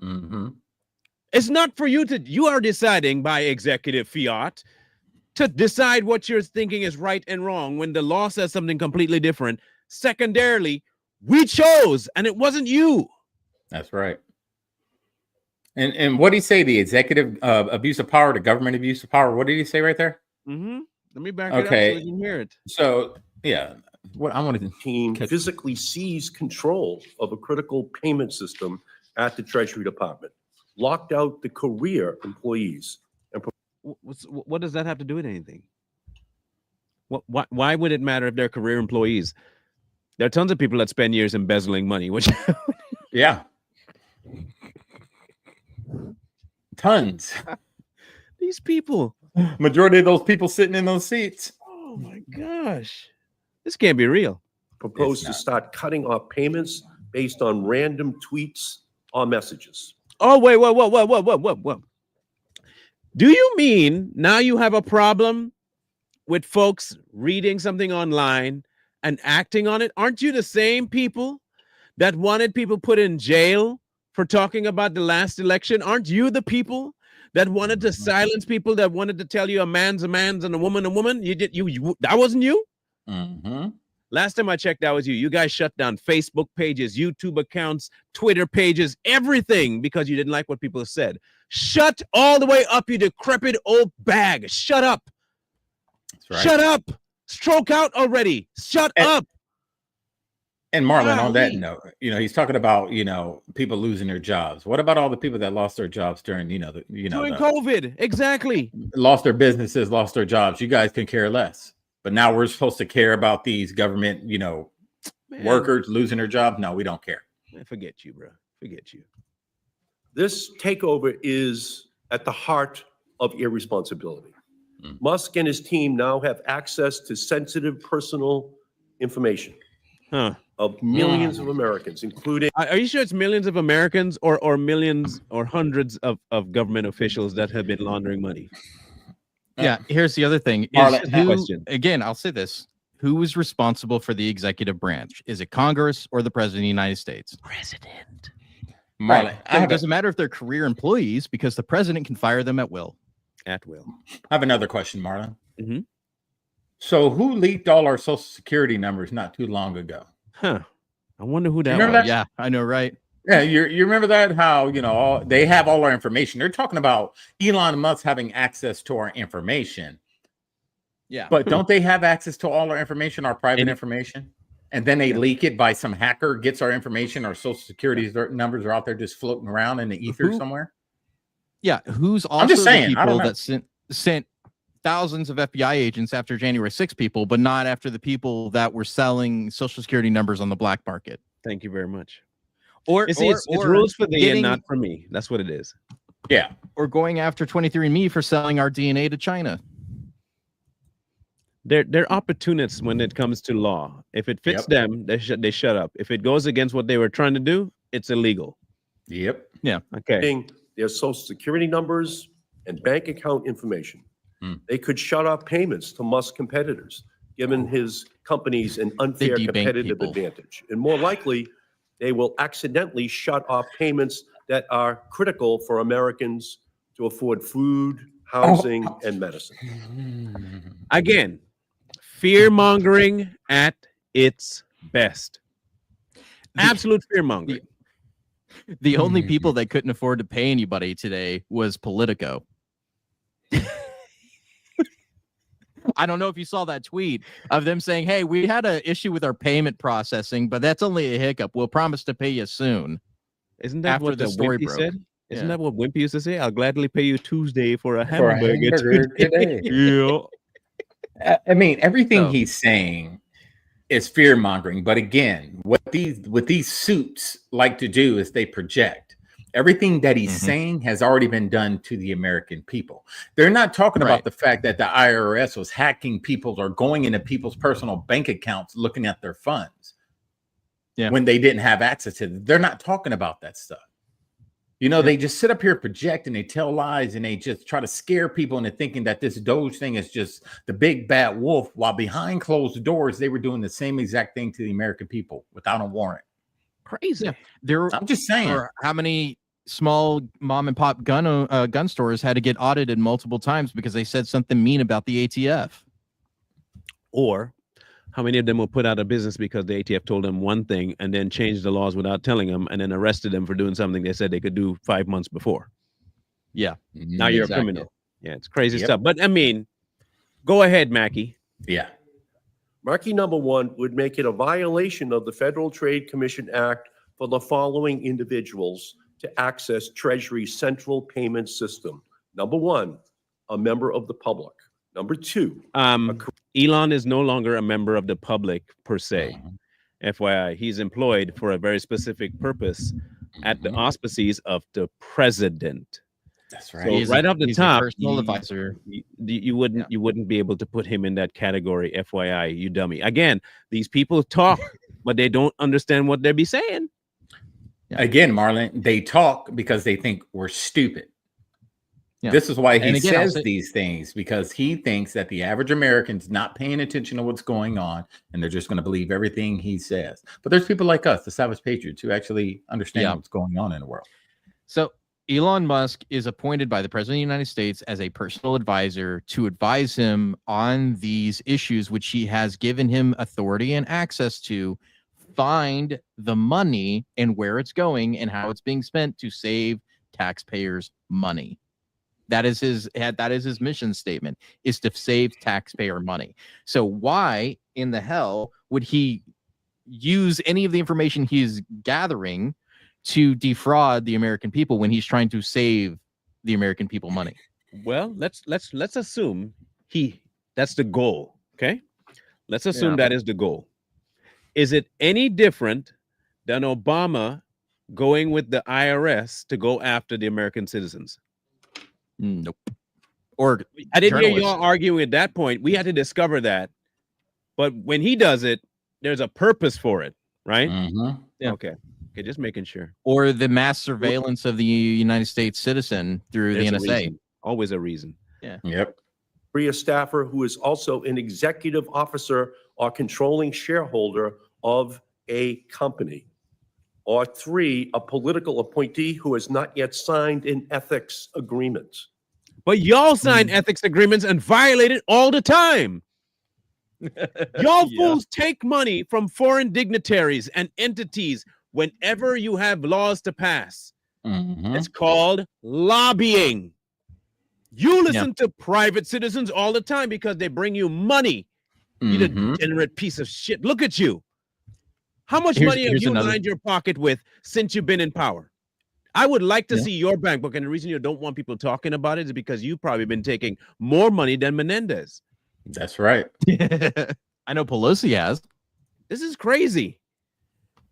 Speaker 3: Mm-hmm.
Speaker 1: It's not for you to, you are deciding by executive fiat to decide what you're thinking is right and wrong when the law says something completely different. Secondarily, we chose and it wasn't you.
Speaker 3: That's right. And what did he say? The executive abuse of power, the government abuse of power. What did he say right there?
Speaker 1: Mm-hmm. Let me back it up so
Speaker 3: Okay.
Speaker 1: we can hear it.
Speaker 3: So yeah, what I wanted to
Speaker 5: Team
Speaker 3: catch-
Speaker 5: physically seized control of a critical payment system at the Treasury Department, locked out the career employees.
Speaker 1: What does that have to do with anything? Why would it matter if they're career employees? There are tons of people that spend years embezzling money, which
Speaker 3: yeah, tons.
Speaker 1: these people.
Speaker 3: Majority of those people sitting in those seats.
Speaker 1: Oh my gosh. This can't be real.
Speaker 5: Proposed to
Speaker 3: not.
Speaker 5: start cutting off payments based on random tweets or messages.
Speaker 1: Oh, wait, whoa. Do you mean now you have a problem with folks reading something online and acting on it? Aren't you the same people that wanted people put in jail for talking about the last election? Aren't you the people that wanted to silence people, that wanted to tell you a man's a man's and a woman a woman? That wasn't you?
Speaker 3: Mm-hmm.
Speaker 1: Last time I checked, that was you. You guys shut down Facebook pages, YouTube accounts, Twitter pages, everything because you didn't like what people said. Shut all the way up, you decrepit old bag. Shut up.
Speaker 3: That's right.
Speaker 1: Shut up. Stroke out already. Shut up.
Speaker 3: And Marlon, on that note, he's talking about, people losing their jobs. What about all the people that lost their jobs during, during
Speaker 1: COVID? Exactly.
Speaker 3: Lost their businesses, lost their jobs. You guys can care less. But now we're supposed to care about these government, workers losing their jobs. No, we don't care.
Speaker 1: Man, forget you, bro. Forget you.
Speaker 5: This takeover is at the heart of irresponsibility. Musk and his team now have access to sensitive personal information of millions of Americans, including...
Speaker 1: Are you sure it's millions of Americans or millions or hundreds of government officials that have been laundering money?
Speaker 2: Yeah, here's the other thing. Again, I'll say this. Who is responsible for the executive branch? Is it Congress or the President of the United States?
Speaker 1: President.
Speaker 3: Marlon,
Speaker 2: it doesn't matter if they're career employees because the president can fire them at will.
Speaker 1: At will.
Speaker 3: I have another question, Marlon.
Speaker 1: Mm-hmm.
Speaker 3: So who leaked all our social security numbers not too long ago?
Speaker 1: I wonder who that
Speaker 3: was.
Speaker 1: That?
Speaker 2: Yeah, I know, right?
Speaker 3: Yeah, you remember that? How, they have all our information. They're talking about Elon Musk having access to our information.
Speaker 2: Yeah.
Speaker 3: But don't they have access to all our information, our private information? And then they leak it by some hacker, gets our information, our social security numbers are out there just floating around in the ether somewhere.
Speaker 2: Yeah. Who's also
Speaker 3: I'm just saying,
Speaker 2: the people that sent thousands of FBI agents after January 6 people, but not after the people that were selling social security numbers on the black market?
Speaker 1: Thank you very much.
Speaker 2: It's
Speaker 1: rules for thee and not for me. That's what it is.
Speaker 3: Yeah.
Speaker 2: Or going after 23andMe for selling our DNA to China.
Speaker 1: They're opportunists when it comes to law. If it fits them, they shut up. If it goes against what they were trying to do, it's illegal.
Speaker 3: Yep.
Speaker 2: Yeah.
Speaker 1: Okay.
Speaker 5: Their social security numbers and bank account information. They could shut off payments to Musk competitors, given his companies an unfair competitive advantage. And more likely, they will accidentally shut off payments that are critical for Americans to afford food, housing, and medicine.
Speaker 1: Again, fear-mongering at its best. Absolute fear-mongering.
Speaker 2: The only people that couldn't afford to pay anybody today was Politico. I don't know if you saw that tweet of them saying, hey, we had an issue with our payment processing, but that's only a hiccup. We'll promise to pay you soon.
Speaker 1: Isn't that what the story broke? Said? Isn't that what Wimpy used to say? I'll gladly pay you Tuesday for a hamburger
Speaker 3: today. Yeah. I mean, everything he's saying is fear mongering. But again, what these suits like to do is they project. Everything that he's saying has already been done to the American people. They're not talking about the fact that the IRS was hacking people or going into people's personal bank accounts looking at their funds when they didn't have access to them. They're not talking about that stuff. They just sit up here, project, and they tell lies, and they just try to scare people into thinking that this Doge thing is just the big bad wolf, while behind closed doors, they were doing the same exact thing to the American people without a warrant.
Speaker 1: Crazy.
Speaker 2: Yeah.
Speaker 3: I'm just saying.
Speaker 2: How many small mom and pop gun stores had to get audited multiple times because they said something mean about the ATF?
Speaker 1: Or how many of them were put out of business because the ATF told them one thing and then changed the laws without telling them and then arrested them for doing something they said they could do 5 months before?
Speaker 2: Yeah.
Speaker 1: Now you're a criminal. Yeah, it's crazy stuff. But I mean, go ahead, Mackie.
Speaker 3: Yeah.
Speaker 5: Marquee number 1 would make it a violation of the Federal Trade Commission Act for the following individuals to access Treasury's central payment system. Number 1, a member of the public. Number 2,
Speaker 1: Elon is no longer a member of the public per se. FYI, he's employed for a very specific purpose at the auspices of the president.
Speaker 3: That's right.
Speaker 1: So right off the top,
Speaker 2: personal advisor.
Speaker 1: You wouldn't be able to put him in that category. FYI, you dummy. Again, these people talk, but they don't understand what they be saying.
Speaker 3: Again, Marlon, they talk because they think we're stupid. Yeah. This is why he says these things, because he thinks that the average American's not paying attention to what's going on, and they're just going to believe everything he says. But there's people like us, the Savage Patriots, who actually understand what's going on in the world.
Speaker 2: So Elon Musk is appointed by the President of the United States as a personal advisor to advise him on these issues, which he has given him authority and access to find the money and where it's going and how it's being spent to save taxpayers money. That is his mission statement, is to save taxpayer money. So why in the hell would he use any of the information he's gathering to defraud the American people when he's trying to save the American people money?
Speaker 1: Well, let's assume that's the goal. Okay, let's assume that is the goal. Is it any different than Obama going with the IRS to go after the American citizens?
Speaker 2: Nope. Or
Speaker 1: I didn't hear y'all arguing at that point. We had to discover that. But when he does it, there's a purpose for it, right?
Speaker 3: Mm-hmm.
Speaker 2: Yeah.
Speaker 1: Okay, just making sure.
Speaker 2: Or the mass surveillance of the United States citizen through
Speaker 1: There's
Speaker 2: the
Speaker 1: a
Speaker 2: NSA.
Speaker 1: reason. Always a reason.
Speaker 2: Yeah.
Speaker 3: Yep.
Speaker 5: A staffer who is also an executive officer or controlling shareholder of a company. Or 3, a political appointee who has not yet signed an ethics agreement.
Speaker 1: But y'all sign ethics agreements and violate it all the time. Y'all fools take money from foreign dignitaries and entities whenever you have laws to pass.
Speaker 3: Mm-hmm.
Speaker 1: It's called lobbying. You listen to private citizens all the time because they bring you money. You degenerate piece of shit. Look at you. How much money have you lined your pocket with since you've been in power? I would like to see your bank book. And the reason you don't want people talking about it is because you've probably been taking more money than Menendez.
Speaker 3: That's right.
Speaker 2: I know Pelosi has.
Speaker 1: This is crazy.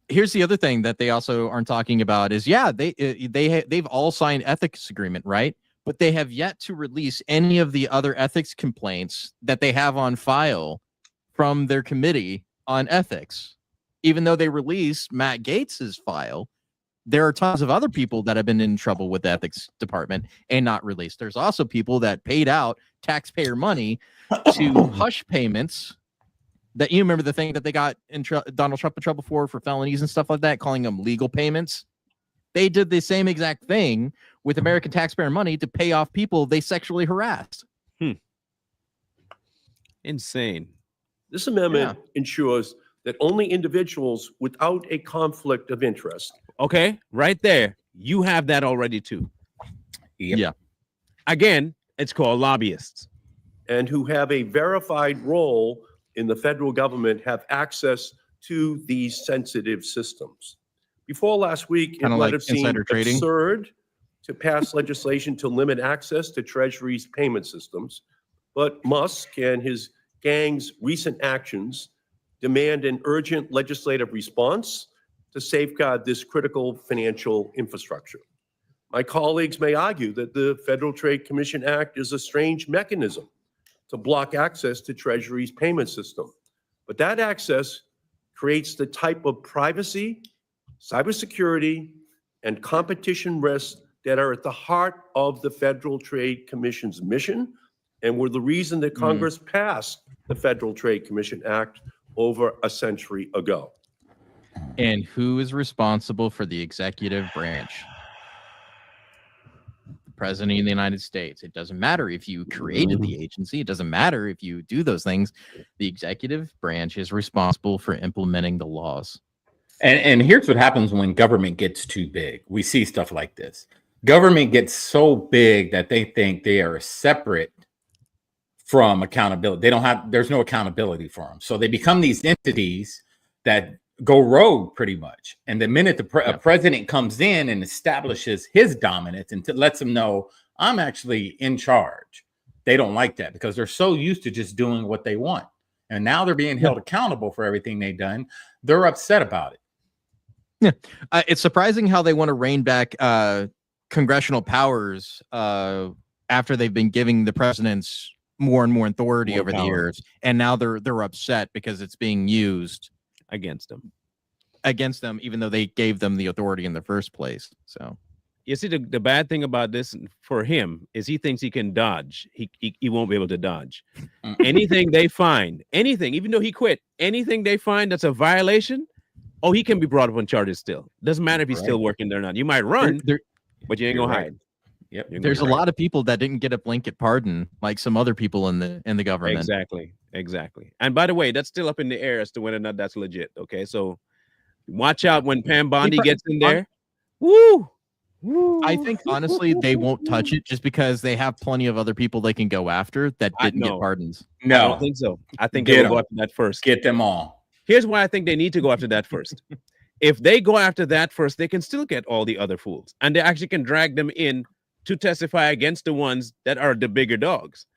Speaker 2: Here's the other thing that they also aren't talking about is, they've all signed ethics agreement, right? But they have yet to release any of the other ethics complaints that they have on file from their committee on ethics. Even though they released Matt Gates's file, there are tons of other people that have been in trouble with the ethics department and not released. There's also people that paid out taxpayer money to hush payments. That, you remember the thing that they got Donald Trump in trouble for felonies and stuff like that, calling them legal payments. They did the same exact thing with American taxpayer money to pay off people they sexually harassed.
Speaker 1: Insane.
Speaker 5: This amendment ensures that only individuals without a conflict of interest.
Speaker 1: Okay, right there. You have that already too.
Speaker 3: Yep.
Speaker 2: Yeah.
Speaker 1: Again, it's called lobbyists.
Speaker 5: And who have a verified role in the federal government have access to these sensitive systems. Before last week, it might have seemed absurd to pass legislation to limit access to Treasury's payment systems, but Musk and his gang's recent actions demand an urgent legislative response to safeguard this critical financial infrastructure. My colleagues may argue that the Federal Trade Commission Act is a strange mechanism to block access to Treasury's payment system, but that access creates the type of privacy, cybersecurity, and competition risks that are at the heart of the Federal Trade Commission's mission and were the reason that Congress passed the Federal Trade Commission Act over a century ago.
Speaker 2: And who is responsible for the executive branch? The President of the United States. It doesn't matter if you created the agency. It doesn't matter if you do those things. The executive branch is responsible for implementing the laws.
Speaker 3: And here's what happens when government gets too big. We see stuff like this. Government gets so big that they think they are separate from accountability. There's no accountability for them. So they become these entities that go rogue pretty much. And the minute the president comes in and establishes his dominance and lets them know, I'm actually in charge, they don't like that because they're so used to just doing what they want. And now they're being held accountable for everything they've done. They're upset about it.
Speaker 2: Yeah, it's surprising how they want to rein back congressional powers after they've been giving the presidents more and more authority over the years, and now they're upset because it's being used
Speaker 1: against them,
Speaker 2: even though they gave them the authority in the first place. So
Speaker 1: you see, the bad thing about this for him is he thinks he can dodge. He won't be able to dodge anything they find, anything, even though he quit, anything they find that's a violation. Oh, he can be brought up on charges still. Doesn't matter if he's still working there or not. You might run. but you ain't
Speaker 3: You're
Speaker 1: gonna
Speaker 3: right.
Speaker 1: hide.
Speaker 3: Yep.
Speaker 2: There's a lot of people that didn't get a blanket pardon, like some other people in the government.
Speaker 1: Exactly. And by the way, that's still up in the air as to whether or not that's legit. Okay, so watch out when Pam Bondi gets in there. Woo!
Speaker 2: I think honestly they won't touch it just because they have plenty of other people they can go after that didn't get pardons.
Speaker 1: I
Speaker 3: No,
Speaker 1: don't think so. I think
Speaker 3: Get
Speaker 1: they will go
Speaker 3: 'em.
Speaker 1: after that first.
Speaker 3: get them all.
Speaker 1: Here's why I think they need to go after that first. If they go after that first, they can still get all the other fools, and they actually can drag them in to testify against the ones that are the bigger dogs.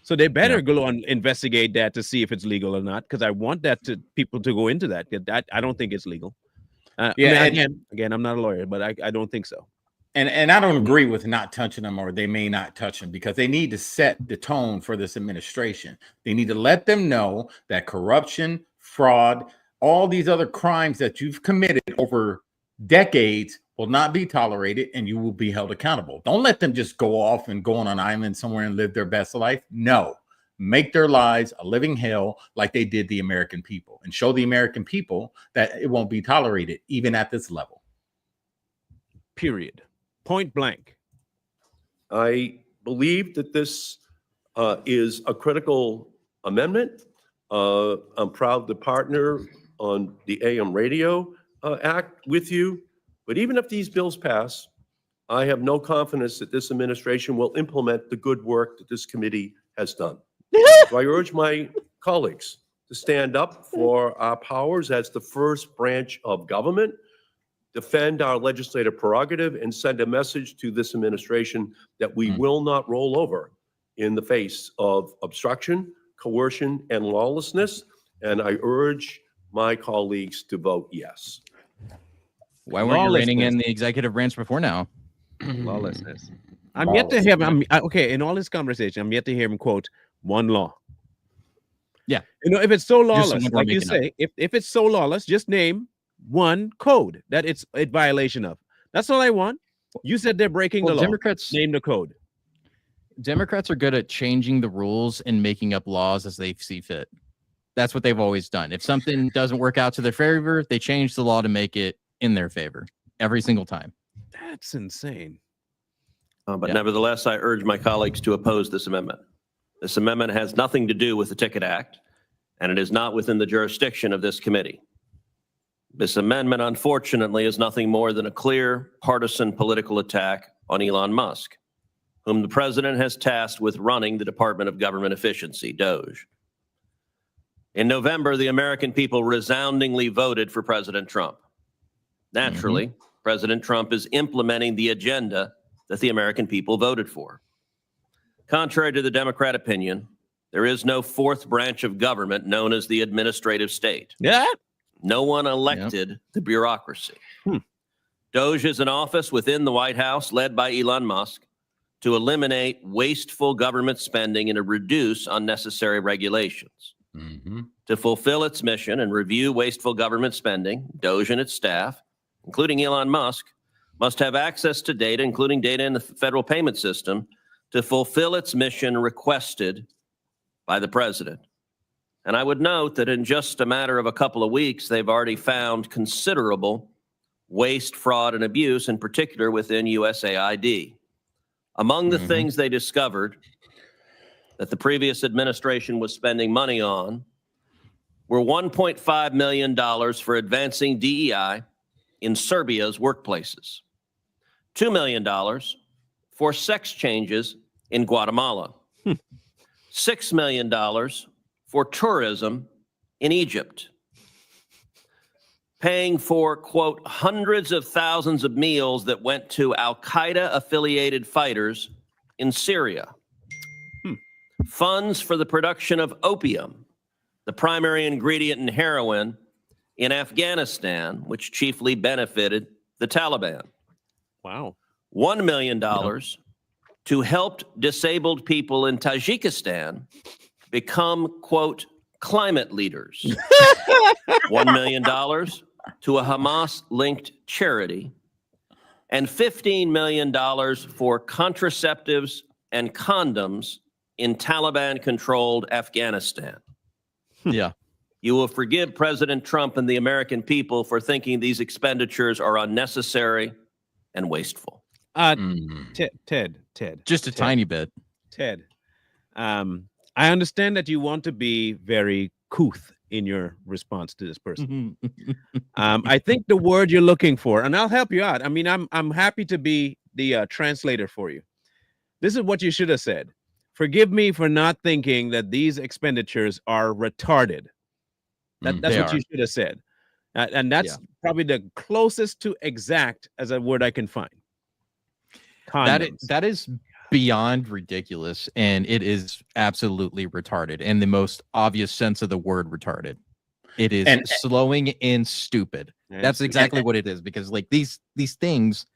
Speaker 1: So they better go and investigate that to see if it's legal or not, because I want that to people to go into that. That I don't think it's legal.
Speaker 3: Yeah,
Speaker 1: I mean, again, I'm not a lawyer, but I don't think so.
Speaker 3: And I don't agree with not touching them, or they may not touch them, because they need to set the tone for this administration. They need to let them know that corruption, fraud, all these other crimes that you've committed over decades will not be tolerated, and you will be held accountable. Don't let them just go off and go on an island somewhere and live their best life. No, make their lives a living hell like they did the American people, and show the American people that it won't be tolerated even at this level.
Speaker 1: Period. Point blank.
Speaker 5: I believe that this is a critical amendment. I'm proud to partner on the AM Radio Act with you. But even if these bills pass, I have no confidence that this administration will implement the good work that this committee has done. So I urge my colleagues to stand up for our powers as the first branch of government, defend our legislative prerogative, and send a message to this administration that we will not roll over in the face of obstruction, coercion, and lawlessness. And I urge my colleagues to vote yes.
Speaker 2: Why weren't you reining in the executive branch before now?
Speaker 1: Lawlessness. I'm yet to hear him. Okay, in all this conversation, I'm yet to hear him quote one law.
Speaker 2: Yeah.
Speaker 1: You know, if it's so lawless,
Speaker 2: someone
Speaker 1: like you
Speaker 2: making up.
Speaker 1: say, if it's so lawless, just name one code that it's a violation of. That's all I want. You said they're breaking the law. Name the code.
Speaker 2: Democrats are good at changing the rules and making up laws as they see fit. That's what they've always done. If something doesn't work out to their favor, they change the law to make it in their favor every single time.
Speaker 1: That's insane.
Speaker 6: But nevertheless, I urge my colleagues to oppose this amendment. This amendment has nothing to do with the Ticket Act, and it is not within the jurisdiction of this committee. This amendment, unfortunately, is nothing more than a clear partisan political attack on Elon Musk, whom the president has tasked with running the Department of Government Efficiency, DOGE. In November, the American people resoundingly voted for President Trump. Naturally, President Trump is implementing the agenda that the American people voted for. Contrary to the Democrat opinion, there is no fourth branch of government known as the administrative state.
Speaker 1: Yeah.
Speaker 6: No one elected the bureaucracy. DOGE is an office within the White House led by Elon Musk to eliminate wasteful government spending and to reduce unnecessary regulations. To fulfill its mission and review wasteful government spending, DOGE and its staff, including Elon Musk, must have access to data, including data in the federal payment system, to fulfill its mission requested by the president. And I would note that in just a matter of a couple of weeks, they've already found considerable waste, fraud, and abuse, in particular within USAID. Among the things they discovered that the previous administration was spending money on were $1.5 million for advancing DEI in Serbia's workplaces, $2 million for sex changes in Guatemala, $6 million for tourism in Egypt, paying for, quote, hundreds of thousands of meals that went to Al-Qaeda-affiliated fighters in Syria, funds for the production of opium, the primary ingredient in heroin, in Afghanistan, which chiefly benefited the Taliban.
Speaker 1: Wow.
Speaker 6: $1 million to help disabled people in Tajikistan become, quote, climate leaders. $1 million to a Hamas-linked charity, and $15 million for contraceptives and condoms in Taliban-controlled Afghanistan.
Speaker 2: Yeah.
Speaker 6: You will forgive President Trump and the American people for thinking these expenditures are unnecessary and wasteful.
Speaker 1: Ted.
Speaker 2: Just a tiny bit.
Speaker 1: Ted. I understand that you want to be very couth in your response to this person. I think the word you're looking for, and I'll help you out. I mean, I'm happy to be the translator for you. This is what you should have said. Forgive me for not thinking that these expenditures are retarded. That's what you should have said. And that's probably the closest to exact as a word I can find.
Speaker 2: That is beyond ridiculous, and it is absolutely retarded in the most obvious sense of the word retarded. It is slowing and stupid. That's exactly what it is, because like these things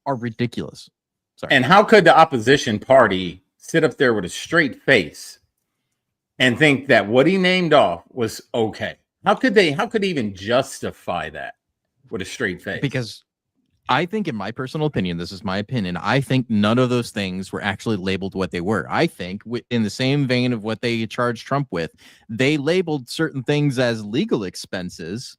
Speaker 2: are ridiculous. Sorry.
Speaker 3: And how could the opposition party sit up there with a straight face and think that what he named off was okay? How could they even justify that with a straight face?
Speaker 2: Because I think, in my personal opinion, this is my opinion, I think none of those things were actually labeled what they were. I think in the same vein of what they charged Trump with, they labeled certain things as legal expenses,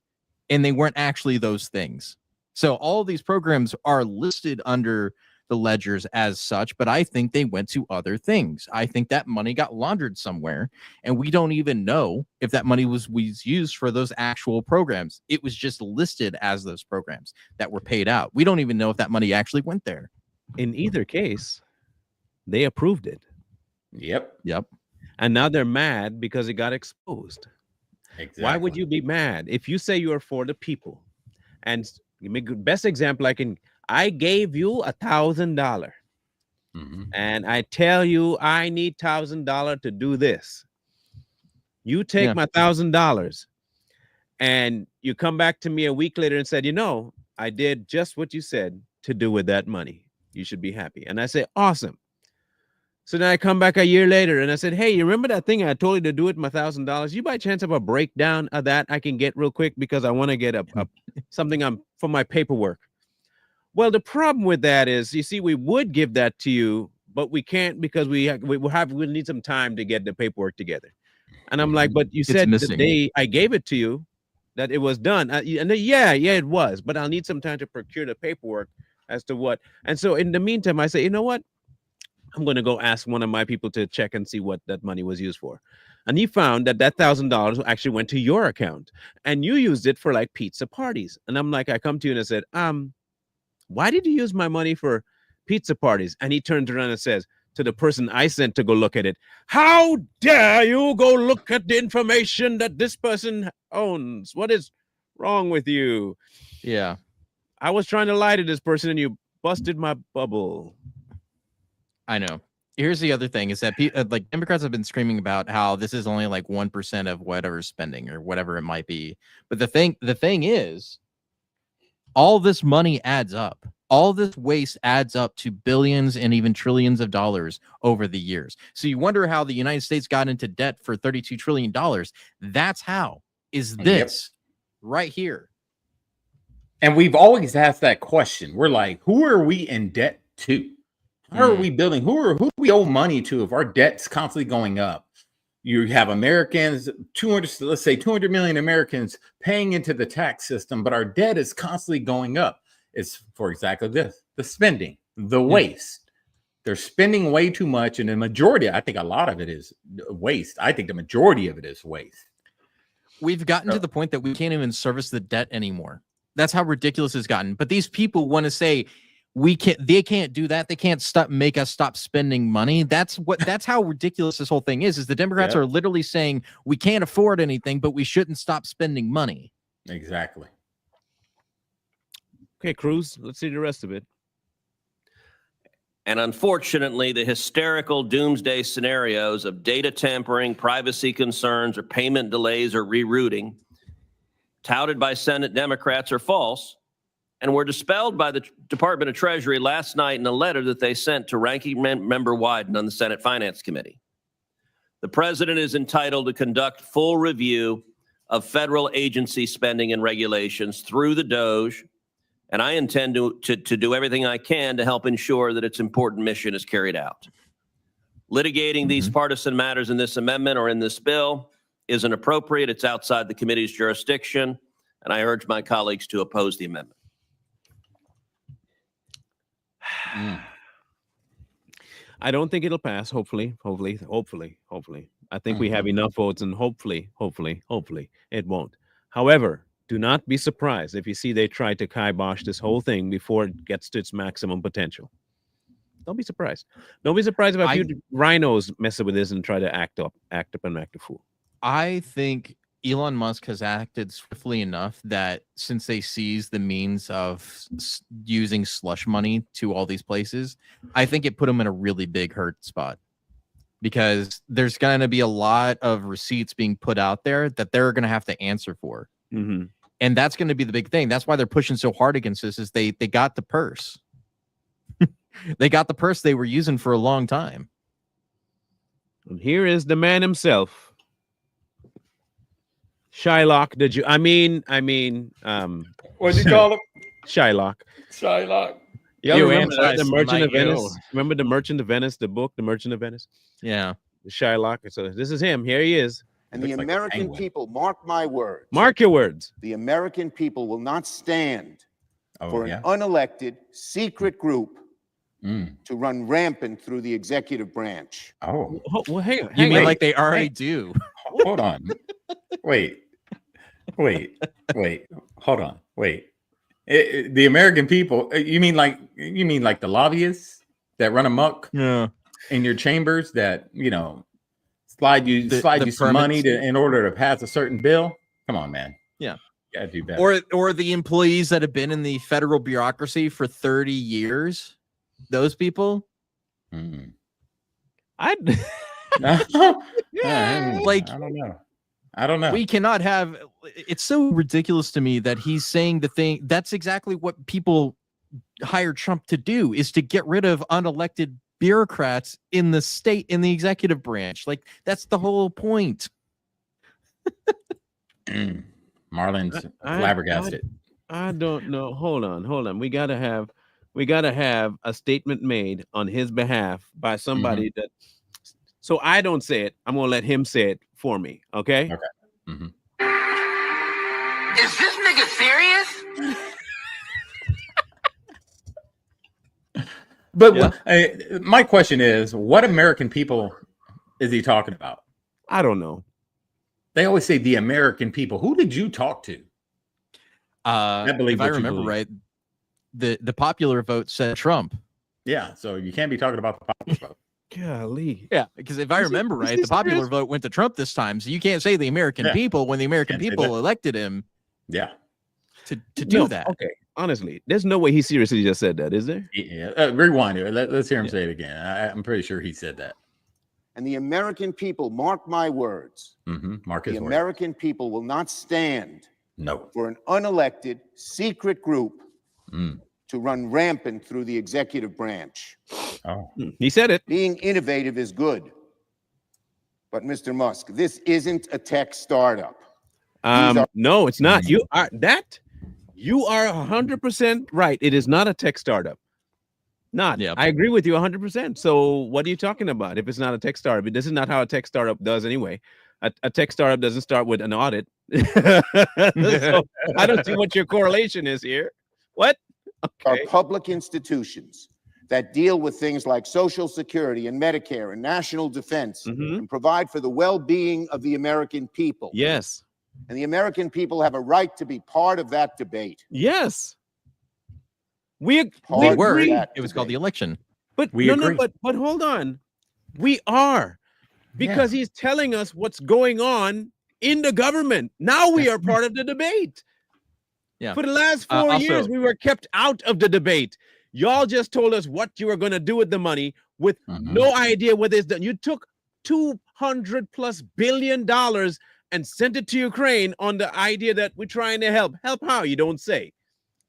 Speaker 2: and they weren't actually those things. So all these programs are listed under the ledgers as such, but I think they went to other things. I think that money got laundered somewhere, and we don't even know if that money was used for those actual programs. It was just listed as those programs that were paid out. We don't even know if that money actually went there.
Speaker 1: In either case, they approved it.
Speaker 3: Yep.
Speaker 1: And now they're mad because it got exposed.
Speaker 3: Exactly.
Speaker 1: Why would you be mad if you say you are for the people? And give me the best example I gave you $1,000, and I tell you I need $1,000 to do this. You take my $1,000, and you come back to me a week later and said, I did just what you said to do with that money. You should be happy. And I say, awesome. So then I come back a year later and I said, hey, you remember that thing I told you to do with my $1,000? You by chance have a breakdown of that I can get real quick because I want to get something for my paperwork. Well, the problem with that is, you see, we would give that to you, but we can't because we need some time to get the paperwork together. And I'm like, but you said the day I gave it to you that it was done. Yeah, it was, but I'll need some time to procure the paperwork as to what. And so in the meantime, I say, you know what? I'm going to go ask one of my people to check and see what that money was used for. And he found that $1,000 actually went to your account, and you used it for like pizza parties. And I'm like, I come to you and I said, why did you use my money for pizza parties? And he turns around and says to the person I sent to go look at it, how dare you go look at the information that this person owns? What is wrong with you?
Speaker 2: Yeah.
Speaker 1: I was trying to lie to this person and you busted my bubble.
Speaker 2: I know. Here's the other thing is that like Democrats have been screaming about how this is only like 1% of whatever spending or whatever it might be. But the thing is, all this money adds up. All this waste adds up to billions and even trillions of dollars over the years. So you wonder how the United States got into debt for $32 trillion. That's how. Is this right here.
Speaker 3: And we've always asked that question. We're like, who are we in debt to? How are we building? Who do we owe money to if our debt's constantly going up? You have Americans, 200 million Americans paying into the tax system, but our debt is constantly going up. It's for exactly this, the spending, the waste. They're spending way too much. And the majority, I think a lot of it is waste. I think the majority of it is waste.
Speaker 2: We've gotten to the point that we can't even service the debt anymore. That's how ridiculous it's gotten. But these people want to say, they can't do that. They can't make us stop spending money. That's how ridiculous this whole thing is the Democrats are literally saying we can't afford anything, but we shouldn't stop spending money.
Speaker 3: Exactly.
Speaker 1: Okay, Cruz, let's see the rest of it.
Speaker 6: And unfortunately, the hysterical doomsday scenarios of data tampering, privacy concerns, or payment delays or rerouting touted by Senate Democrats are false, and were dispelled by the Department of Treasury last night in a letter that they sent to Ranking Member Wyden on the Senate Finance Committee. The president is entitled to conduct full review of federal agency spending and regulations through the D.O.G.E, and I intend to do everything I can to help ensure that its important mission is carried out. Litigating these partisan matters in this amendment or in this bill isn't appropriate. It's outside the committee's jurisdiction, and I urge my colleagues to oppose the amendment.
Speaker 1: I don't think it'll pass. Hopefully. I think we have enough votes, and hopefully, it won't. However, do not be surprised if you see they try to kibosh this whole thing before it gets to its maximum potential. Don't be surprised. Don't be surprised if a few rhinos mess with this and try to act up and act a fool.
Speaker 2: I think Elon Musk has acted swiftly enough that since they seized the means of using slush money to all these places, I think it put him in a really big hurt spot, because there's going to be a lot of receipts being put out there that they're going to have to answer for.
Speaker 1: Mm-hmm.
Speaker 2: And that's going to be the big thing. That's why they're pushing so hard against this, is they got the purse. They got the purse they were using for a long time.
Speaker 1: And here is the man himself. Shylock, what
Speaker 3: do you call him?
Speaker 1: Shylock.
Speaker 3: Shylock.
Speaker 1: You remember the Merchant of Venice? Remember the Merchant of Venice, the book, The Merchant of Venice?
Speaker 2: Yeah.
Speaker 1: Shylock. So this is him. Here he is.
Speaker 7: And the American people, mark my words.
Speaker 1: Mark your words.
Speaker 7: The American people will not stand for an unelected secret group to run rampant through the executive branch.
Speaker 1: Oh, well, hang on.
Speaker 2: You mean like they already do?
Speaker 3: Hold on. Wait. Hold on. Wait. The American people, you mean like the lobbyists that run amok in your chambers that, slide you some money in order to pass a certain bill? Come on, man.
Speaker 2: Yeah.
Speaker 3: Gotta do better.
Speaker 2: Or the employees that have been in the federal bureaucracy for 30 years. Those people.
Speaker 3: Mm.
Speaker 2: Like,
Speaker 3: I don't know.
Speaker 2: We cannot have. It's so ridiculous to me that he's saying the thing. That's exactly what people hired Trump to do, is to get rid of unelected bureaucrats in the state, in the executive branch. Like, that's the whole point.
Speaker 3: Marlon's flabbergasted.
Speaker 1: I don't know. Hold on. We gotta have a statement made on his behalf by somebody that. So I don't say it. I'm gonna let him say it for me. Okay.
Speaker 3: Okay. Mm-hmm.
Speaker 8: Is this nigga serious?
Speaker 3: But my question is, what American people is he talking about?
Speaker 1: I don't know.
Speaker 3: They always say the American people. Who did you talk to?
Speaker 2: I believe, if I remember right, the popular vote said Trump.
Speaker 3: Yeah, so you can't be talking about the popular vote.
Speaker 1: Golly.
Speaker 2: Yeah, because if I remember right, the popular vote went to Trump this time. So you can't say the American people when the American people elected him.
Speaker 3: Yeah.
Speaker 2: To do that.
Speaker 1: Okay. Honestly, there's no way he seriously just said that, is there?
Speaker 3: Yeah. Rewind it. Let's hear him say it again. I'm pretty sure he said that.
Speaker 7: And the American people, mark my words.
Speaker 3: Mark his
Speaker 7: the
Speaker 3: words.
Speaker 7: American people will not stand for an unelected secret group to run rampant through the executive branch.
Speaker 3: Oh,
Speaker 1: he said it.
Speaker 7: Being innovative is good. But Mr. Musk, this isn't a tech startup.
Speaker 1: No, it's not. You are 100% right. It is not a tech startup. I agree with you 100%. So what are you talking about? If it's not a tech startup, this is not how a tech startup does anyway. A tech startup doesn't start with an audit. So I don't see what your correlation is here. What?
Speaker 7: Okay. Are public institutions that deal with things like Social Security and Medicare and national defense and provide for the well-being of the American people.
Speaker 1: Yes.
Speaker 7: And the American people have a right to be part of that debate.
Speaker 1: Yes. We
Speaker 2: were.
Speaker 1: It
Speaker 2: was called the election.
Speaker 1: But but hold on. We are. Because he's telling us what's going on in the government. Now we are part of the debate.
Speaker 2: Yeah.
Speaker 1: For the last 4 years, we were kept out of the debate. Y'all just told us what you were going to do with the money with no idea what it's done. You took $200+ billion and sent it to Ukraine on the idea that we're trying to help. Help how? You don't say.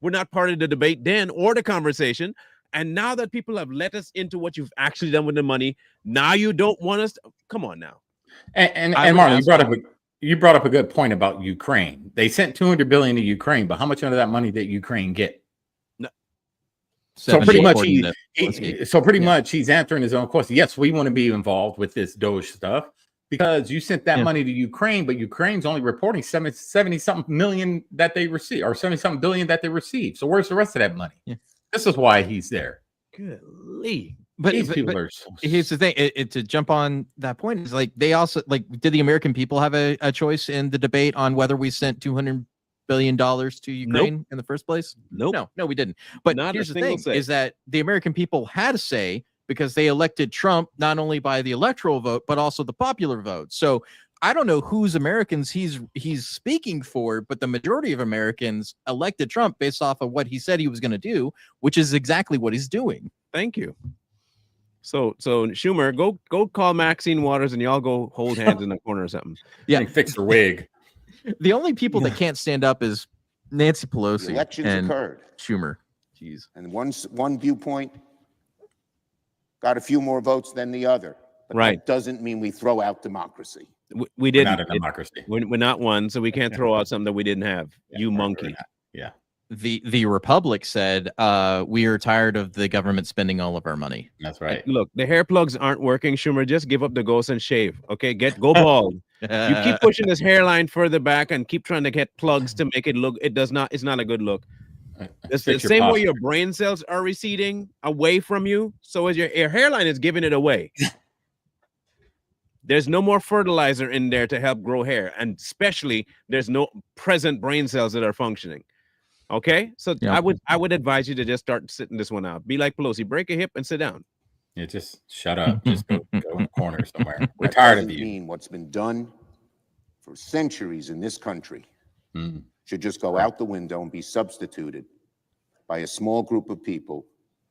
Speaker 1: We're not part of the debate then or the conversation. And now that people have let us into what you've actually done with the money, now you don't want us to, come on now.
Speaker 3: And Marlon, you brought up a good point about Ukraine. They sent $200 billion to Ukraine, but how much of that money did Ukraine get?
Speaker 1: No.
Speaker 3: So pretty much he's answering his own question. Yes, we want to be involved with this DOGE stuff because you sent that money to Ukraine, but Ukraine's only reporting 70-something million that they received, or 70-something billion that they received. So where's the rest of that money? Yeah. This is why he's there.
Speaker 1: Golly.
Speaker 2: But,
Speaker 3: These people are
Speaker 2: here's the thing, to jump on that point is like they also like, did the American people have a choice in the debate on whether we sent $200 billion to Ukraine in the first place?
Speaker 1: Nope.
Speaker 2: No, we didn't. But
Speaker 1: Not a
Speaker 2: here's the
Speaker 1: single
Speaker 2: thing
Speaker 1: say.
Speaker 2: is that the American people had a say because they elected Trump not only by the electoral vote, but also the popular vote. So I don't know whose Americans he's speaking for, but the majority of Americans elected Trump based off of what he said he was going to do, which is exactly what he's doing.
Speaker 1: Thank you. So Schumer, go call Maxine Waters and y'all go hold hands in the corner or something.
Speaker 2: Yeah,
Speaker 3: and fix her wig.
Speaker 2: The only people that can't stand up is Nancy Pelosi
Speaker 7: The elections
Speaker 2: and
Speaker 7: occurred,
Speaker 2: Schumer. Jeez.
Speaker 7: and one viewpoint got a few more votes than the other. But
Speaker 1: Right.
Speaker 7: that doesn't mean we throw out democracy.
Speaker 1: We
Speaker 3: We're
Speaker 1: didn't.
Speaker 3: not a democracy.
Speaker 1: We're not one, so we can't throw out something that we didn't have. You
Speaker 3: we're
Speaker 1: monkey.
Speaker 3: not. Yeah.
Speaker 2: The Republic said, we are tired of the government spending all of our money.
Speaker 3: That's right.
Speaker 1: Look, the hair plugs aren't working, Schumer. Just give up the ghost and shave. Okay, go bald. You keep pushing this hairline further back and keep trying to get plugs to make it look. It's not a good look. It's the
Speaker 3: Fix your
Speaker 1: same way
Speaker 3: posture.
Speaker 1: your brain cells are receding away from you. So as your hairline is giving it away. There's no more fertilizer in there to help grow hair, and especially there's no present brain cells that are functioning. Okay, so
Speaker 2: Yeah.
Speaker 1: I would advise you to just start sitting this one out. Be like Pelosi, break a hip and sit down.
Speaker 3: Yeah, just shut up. Just go in the corner somewhere. We're
Speaker 7: That
Speaker 3: tired of
Speaker 7: doesn't
Speaker 3: you.
Speaker 7: mean what's been done for centuries in this country
Speaker 3: Mm.
Speaker 7: should just go out the window and be substituted by a small group of people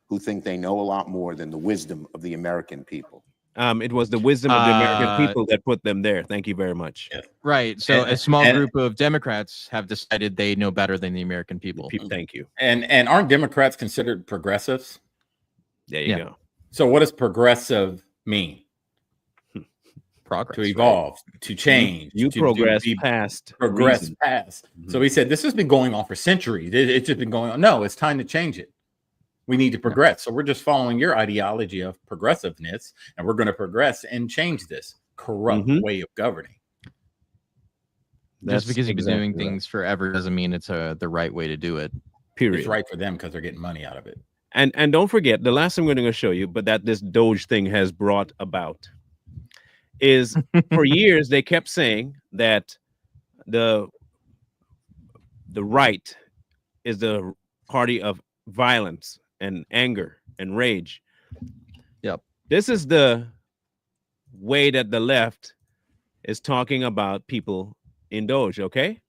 Speaker 7: who think they know a lot more than the wisdom of the American people.
Speaker 1: It was the wisdom of the American people that put them there. Thank you very much.
Speaker 3: Yeah.
Speaker 2: Right. So a small
Speaker 3: and-
Speaker 2: group of Democrats have decided they know better than the American people.
Speaker 1: Thank you.
Speaker 3: And aren't Democrats considered progressives?
Speaker 1: There you go.
Speaker 3: So what does progressive mean?
Speaker 2: Progress.
Speaker 3: To evolve, to change.
Speaker 1: You
Speaker 3: to
Speaker 1: progress
Speaker 3: be
Speaker 1: past
Speaker 3: progress
Speaker 1: reason.
Speaker 3: past. So he said, this has been going on for centuries. It's just been going on. No, it's time to change it. We need to progress. So we're just following your ideology of progressiveness, and we're going to progress and change this corrupt way of governing.
Speaker 2: Just because you've been doing
Speaker 1: exactly right.
Speaker 2: things forever doesn't mean it's the right way to do it.
Speaker 1: Period.
Speaker 3: It's right for them because they're getting money out of it.
Speaker 1: And don't forget the last thing we're going to show you, but that this Doge thing has brought about is for years they kept saying that the right is the party of violence and anger and rage.
Speaker 2: Yep.
Speaker 1: This is the way that the left is talking about people in Doge, okay?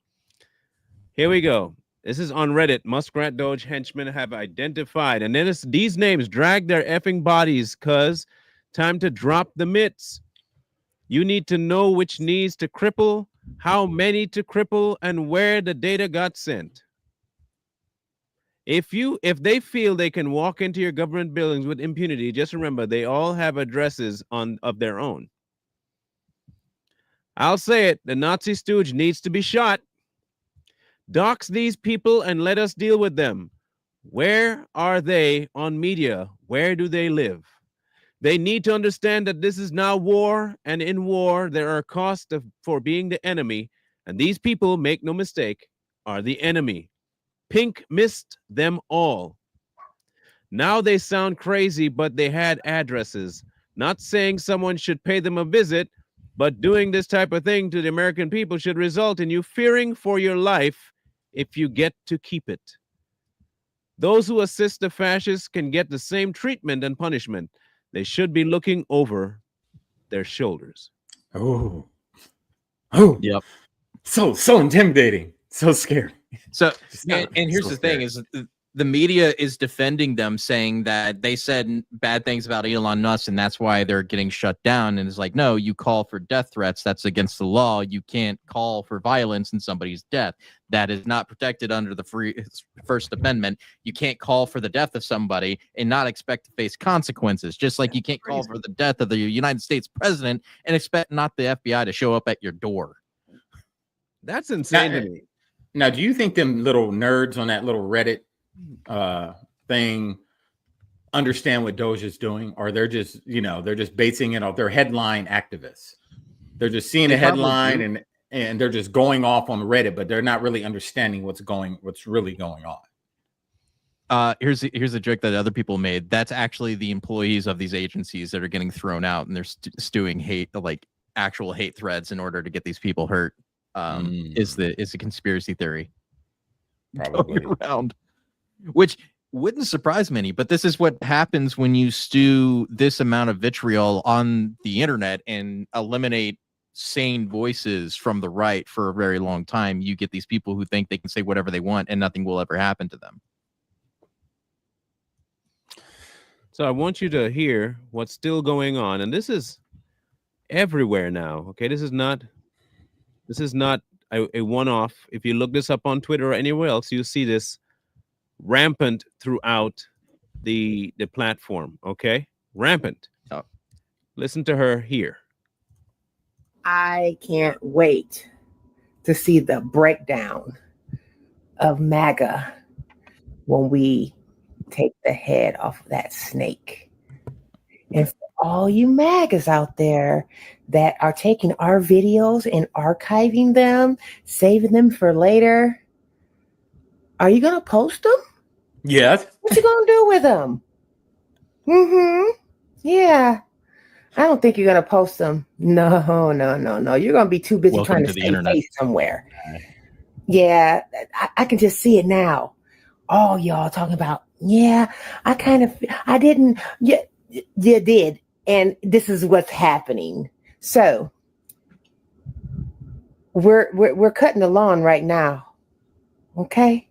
Speaker 1: Here we go. This is on Reddit. Muskrat Doge henchmen have identified. And then it's these names drag their effing bodies, cuz time to drop the mitts. You need to know which knees to cripple, how many to cripple, and where the data got sent. If they feel they can walk into your government buildings with impunity, just remember they all have addresses of their own. I'll say it, the Nazi stooge needs to be shot. Dox these people and let us deal with them. Where are they on media? Where do they live? They need to understand that this is now war, and in war there are costs for being the enemy, and these people, make no mistake, are the enemy. Pink missed them all. Now they sound crazy, but they had addresses. Not saying someone should pay them a visit, but doing this type of thing to the American people should result in you fearing for your life if you get to keep it. Those who assist the fascists can get the same treatment and punishment. They should be looking over their shoulders.
Speaker 3: Oh,
Speaker 2: Yep.
Speaker 3: So intimidating, so scary.
Speaker 2: So
Speaker 3: not-
Speaker 2: and here's
Speaker 3: so
Speaker 2: the thing is the media is defending them, saying that they said bad things about Elon Musk and that's why they're getting shut down. And it's like, no, you call for death threats. That's against the law. You can't call for violence in somebody's death. That is not protected under the First Amendment. You can't call for the death of somebody and not expect to face consequences. Just like you can't call for the death of the United States president and expect not the FBI to show up at your door.
Speaker 1: That's insane to me.
Speaker 3: Now, do you think them little nerds on that little Reddit thing understand what Doge is doing, or they're just they're just basing it off? They're headline activists. They're just seeing a headline and they're just going off on Reddit, but they're not really understanding what's really going on.
Speaker 2: Here's a joke that other people made. That's actually the employees of these agencies that are getting thrown out, and they're stewing hate, like actual hate threads, in order to get these people hurt. Is a conspiracy theory
Speaker 3: Probably
Speaker 2: going around, which wouldn't surprise many. But this is what happens when you stew this amount of vitriol on the internet and eliminate sane voices from the right for a very long time. You get these people who think they can say whatever they want and nothing will ever happen to them.
Speaker 1: So I want you to hear what's still going on, and this is everywhere now. Okay, this is not a one-off. If you look this up on Twitter or anywhere else, you see this rampant throughout the platform. Okay, rampant.
Speaker 2: Oh.
Speaker 1: Listen to her here.
Speaker 9: I can't wait to see the breakdown of MAGA when we take the head off of that snake. And for all you MAGAs out there that are taking our videos and archiving them, saving them for later, are you going to post them?
Speaker 3: Yes.
Speaker 9: What you going to do with them? Yeah. I don't think you're going to post them. No. You're going to be too busy trying to stay face somewhere. Yeah, I can just see it now. All y'all talking about, yeah, I didn't, yeah, you did. And this is what's happening. So we're cutting the lawn right now. Okay?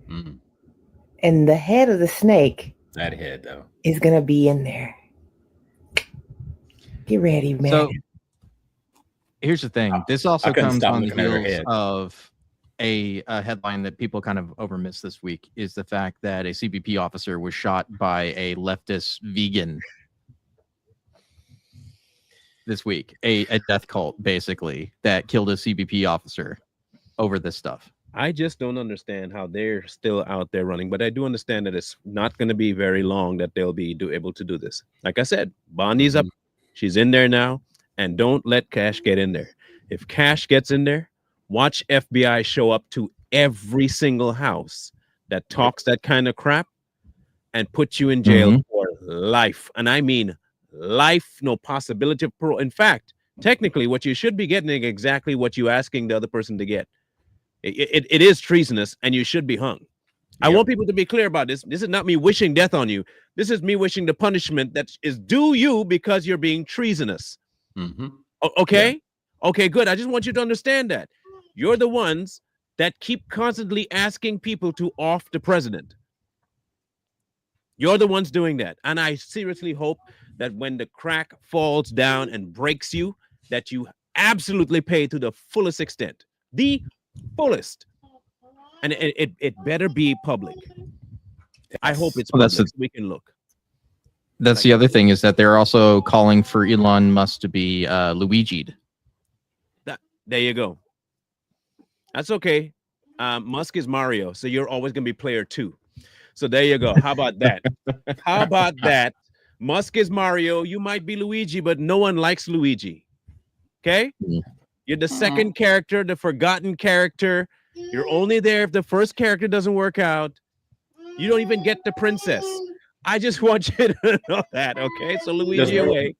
Speaker 3: Mm.
Speaker 9: And the head of the snake,
Speaker 3: That head, though,
Speaker 9: is going to be in there. Get ready, man.
Speaker 2: So here's the thing. This also comes on the heels of a headline that people kind of overmissed this week, is the fact that a CBP officer was shot by a leftist vegan this week. A death cult, basically, that killed a CBP officer over this stuff.
Speaker 1: I just don't understand how they're still out there running, but I do understand that it's not going to be very long that they'll be able to do this. Like I said, Bondi's up. She's in there now, and don't let Cash get in there. If Cash gets in there, watch FBI show up to every single house that talks that kind of crap and put you in jail for life. And I mean life, no possibility of parole. In fact, technically, what you should be getting is exactly what you're asking the other person to get. It is treasonous, and you should be hung. I want people to be clear about this. This is not me wishing death on you. This is me wishing the punishment that is due you because you're being treasonous. Okay? Yeah. Okay, good. I just want you to understand that. You're the ones that keep constantly asking people to off the president. You're the ones doing that. And I seriously hope that when the crack falls down and breaks you, that you absolutely pay to the fullest extent. The fullest. And it better be public. I hope it's public so we can look.
Speaker 2: That's the other thing, is that they're also calling for Elon Musk to be Luigi'd.
Speaker 1: There you go. That's okay. Musk is Mario, so you're always going to be player 2. So there you go. How about that? How about that? Musk is Mario. You might be Luigi, but no one likes Luigi. Okay? You're the second character, the forgotten character. You're only there if the first character doesn't work out. You don't even get the princess. I just want you to know that, okay? So Luigi away.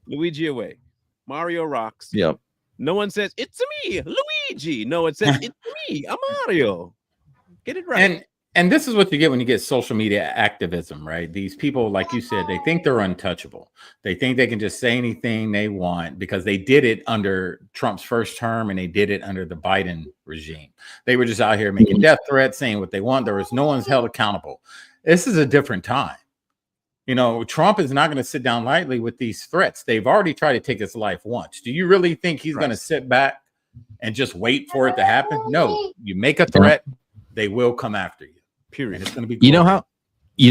Speaker 1: Luigi away. Mario rocks.
Speaker 2: Yep.
Speaker 1: No one says, it's me, Luigi. No, it says, it's me, I'm Mario. Get it right.
Speaker 3: And this is what you get when you get social media activism, right? These people, like you said, they think they're untouchable. They think they can just say anything they want because they did it under Trump's first term and they did it under the Biden regime. They were just out here making death threats, saying what they want. There was no one's held accountable. This is a different time. You know, Trump is not going to sit down lightly with these threats. They've already tried to take his life once. Do you really think he's going to sit back and just wait for it to happen? No, you make a threat, they will come after you. Period. It's going to be.
Speaker 2: You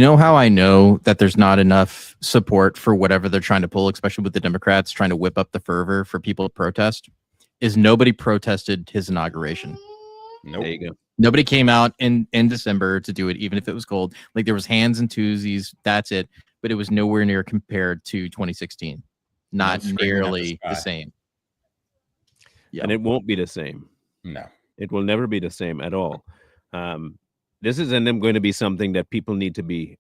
Speaker 2: know how I know that there's not enough support for whatever they're trying to pull, especially with the Democrats trying to whip up the fervor for people to protest, is nobody protested his inauguration.
Speaker 3: Nope.
Speaker 2: There you go. Nobody came out in December to do it, even if it was cold. Like, there was hands and twosies. That's it. But it was nowhere near compared to 2016. Not nearly the same.
Speaker 1: Yeah. And it won't be the same.
Speaker 3: No.
Speaker 1: It will never be the same at all. this isn't going to be something that people need to be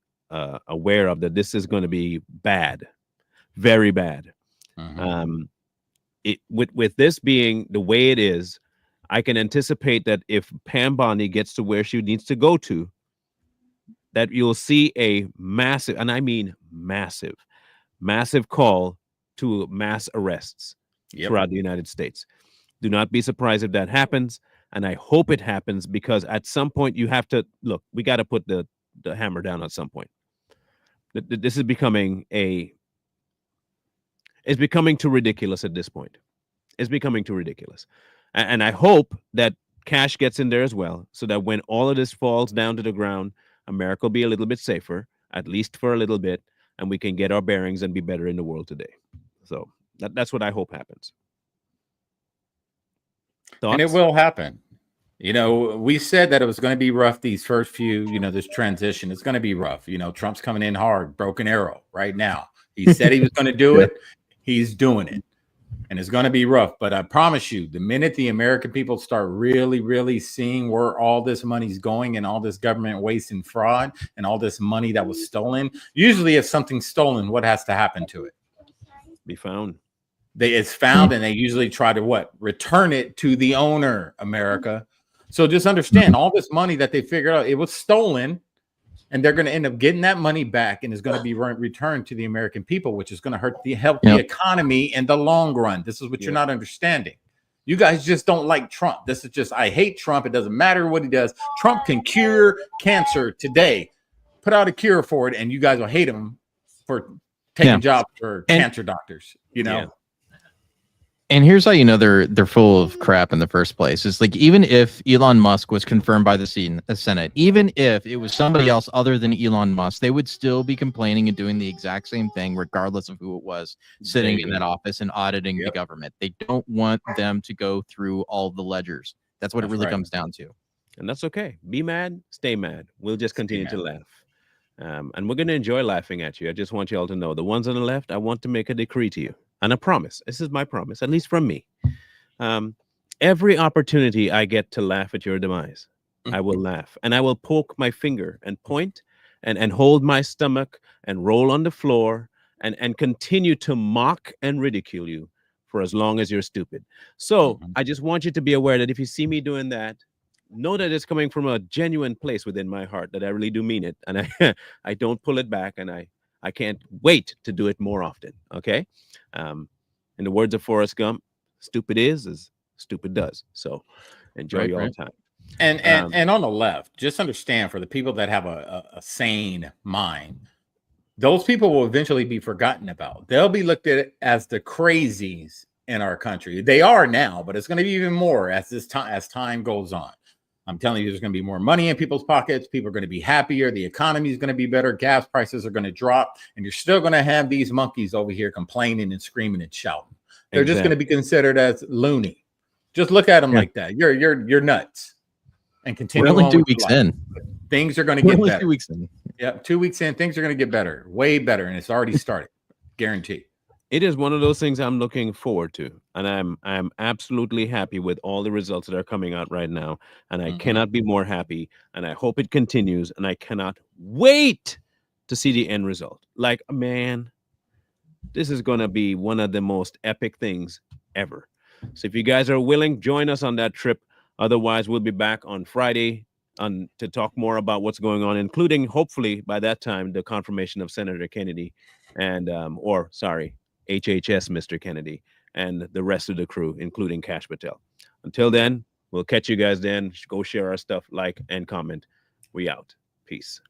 Speaker 1: aware of, that this is going to be bad, very bad. With this being the way it is, I can anticipate that if Pam Bondi gets to where she needs to go to, that you'll see a massive, and I mean massive, massive call to mass arrests throughout the United States. Do not be surprised if that happens. And I hope it happens, because at some point you have to look, we got to put the hammer down at some point. This is becoming it's becoming too ridiculous at this point. It's becoming too ridiculous. And I hope that cash gets in there as well, so that when all of this falls down to the ground, America will be a little bit safer, at least for a little bit, and we can get our bearings and be better in the world today. So that's what I hope happens. Thoughts?
Speaker 3: And it will happen. You know, we said that it was going to be rough these first few, you know, this transition. It's going to be rough. You know, Trump's coming in hard, broken arrow right now. He said he was going to do it. He's doing it. And it's going to be rough. But I promise you, the minute the American people start really, really seeing where all this money's going, and all this government waste and fraud, and all this money that was stolen, usually if something's stolen, what has to happen to it?
Speaker 1: Be found.
Speaker 3: It's found, and they usually try to what? Return it to the owner, America. So just understand, all this money that they figured out, it was stolen, and they're going to end up getting that money back, and it's going to be returned to the American people, which is going to help the economy in the long run. This is what you're not understanding. You guys just don't like Trump. This is just, I hate Trump. It doesn't matter what he does. Trump can cure cancer today, put out a cure for it, and you guys will hate him for taking jobs for cancer doctors, you know?
Speaker 2: And here's how you know they're full of crap in the first place. It's like, even if Elon Musk was confirmed by the Senate, even if it was somebody else other than Elon Musk, they would still be complaining and doing the exact same thing, regardless of who it was sitting in that office and auditing the government. They don't want them to go through all the ledgers. That's what it really comes down to.
Speaker 1: And that's okay. Be mad, stay mad. We'll just continue to laugh. And we're going to enjoy laughing at you. I just want you all to know, the ones on the left, I want to make a decree to you. And a promise. This is my promise, at least from me. Every opportunity I get to laugh at your demise, I will laugh. And I will poke my finger and point and hold my stomach and roll on the floor and continue to mock and ridicule you for as long as you're stupid. So I just want you to be aware that if you see me doing that, know that it's coming from a genuine place within my heart, that I really do mean it. And I don't pull it back, and I can't wait to do it more often. Okay. In the words of Forrest Gump, stupid is as stupid does. So enjoy your time.
Speaker 3: And on the left, just understand, for the people that have a sane mind, those people will eventually be forgotten about. They'll be looked at as the crazies in our country. They are now, but it's going to be even more as time goes on. I'm telling you, there's going to be more money in people's pockets. People are going to be happier. The economy is going to be better. Gas prices are going to drop. And you're still going to have these monkeys over here complaining and screaming and shouting. They're just going to be considered as loony. Just look at them like that. You're nuts. And continue.
Speaker 2: We're only 2 weeks in.
Speaker 3: Things are going to get better.
Speaker 2: 2 weeks in.
Speaker 3: Yeah, 2 weeks in, things are going to get better. Way better. And it's already started. Guarantee.
Speaker 1: It is one of those things I'm looking forward to, and I'm absolutely happy with all the results that are coming out right now, and I cannot be more happy, and I hope it continues, and I cannot wait to see the end result. Like, man, this is going to be one of the most epic things ever. So if you guys are willing, join us on that trip. Otherwise, we'll be back on Friday to talk more about what's going on, including, hopefully, by that time, the confirmation of Senator Kennedy and, HHS Mr. Kennedy, and the rest of the crew, including Kash Patel. Until then, we'll catch you guys then. Go share our stuff, like, and comment. We out. Peace.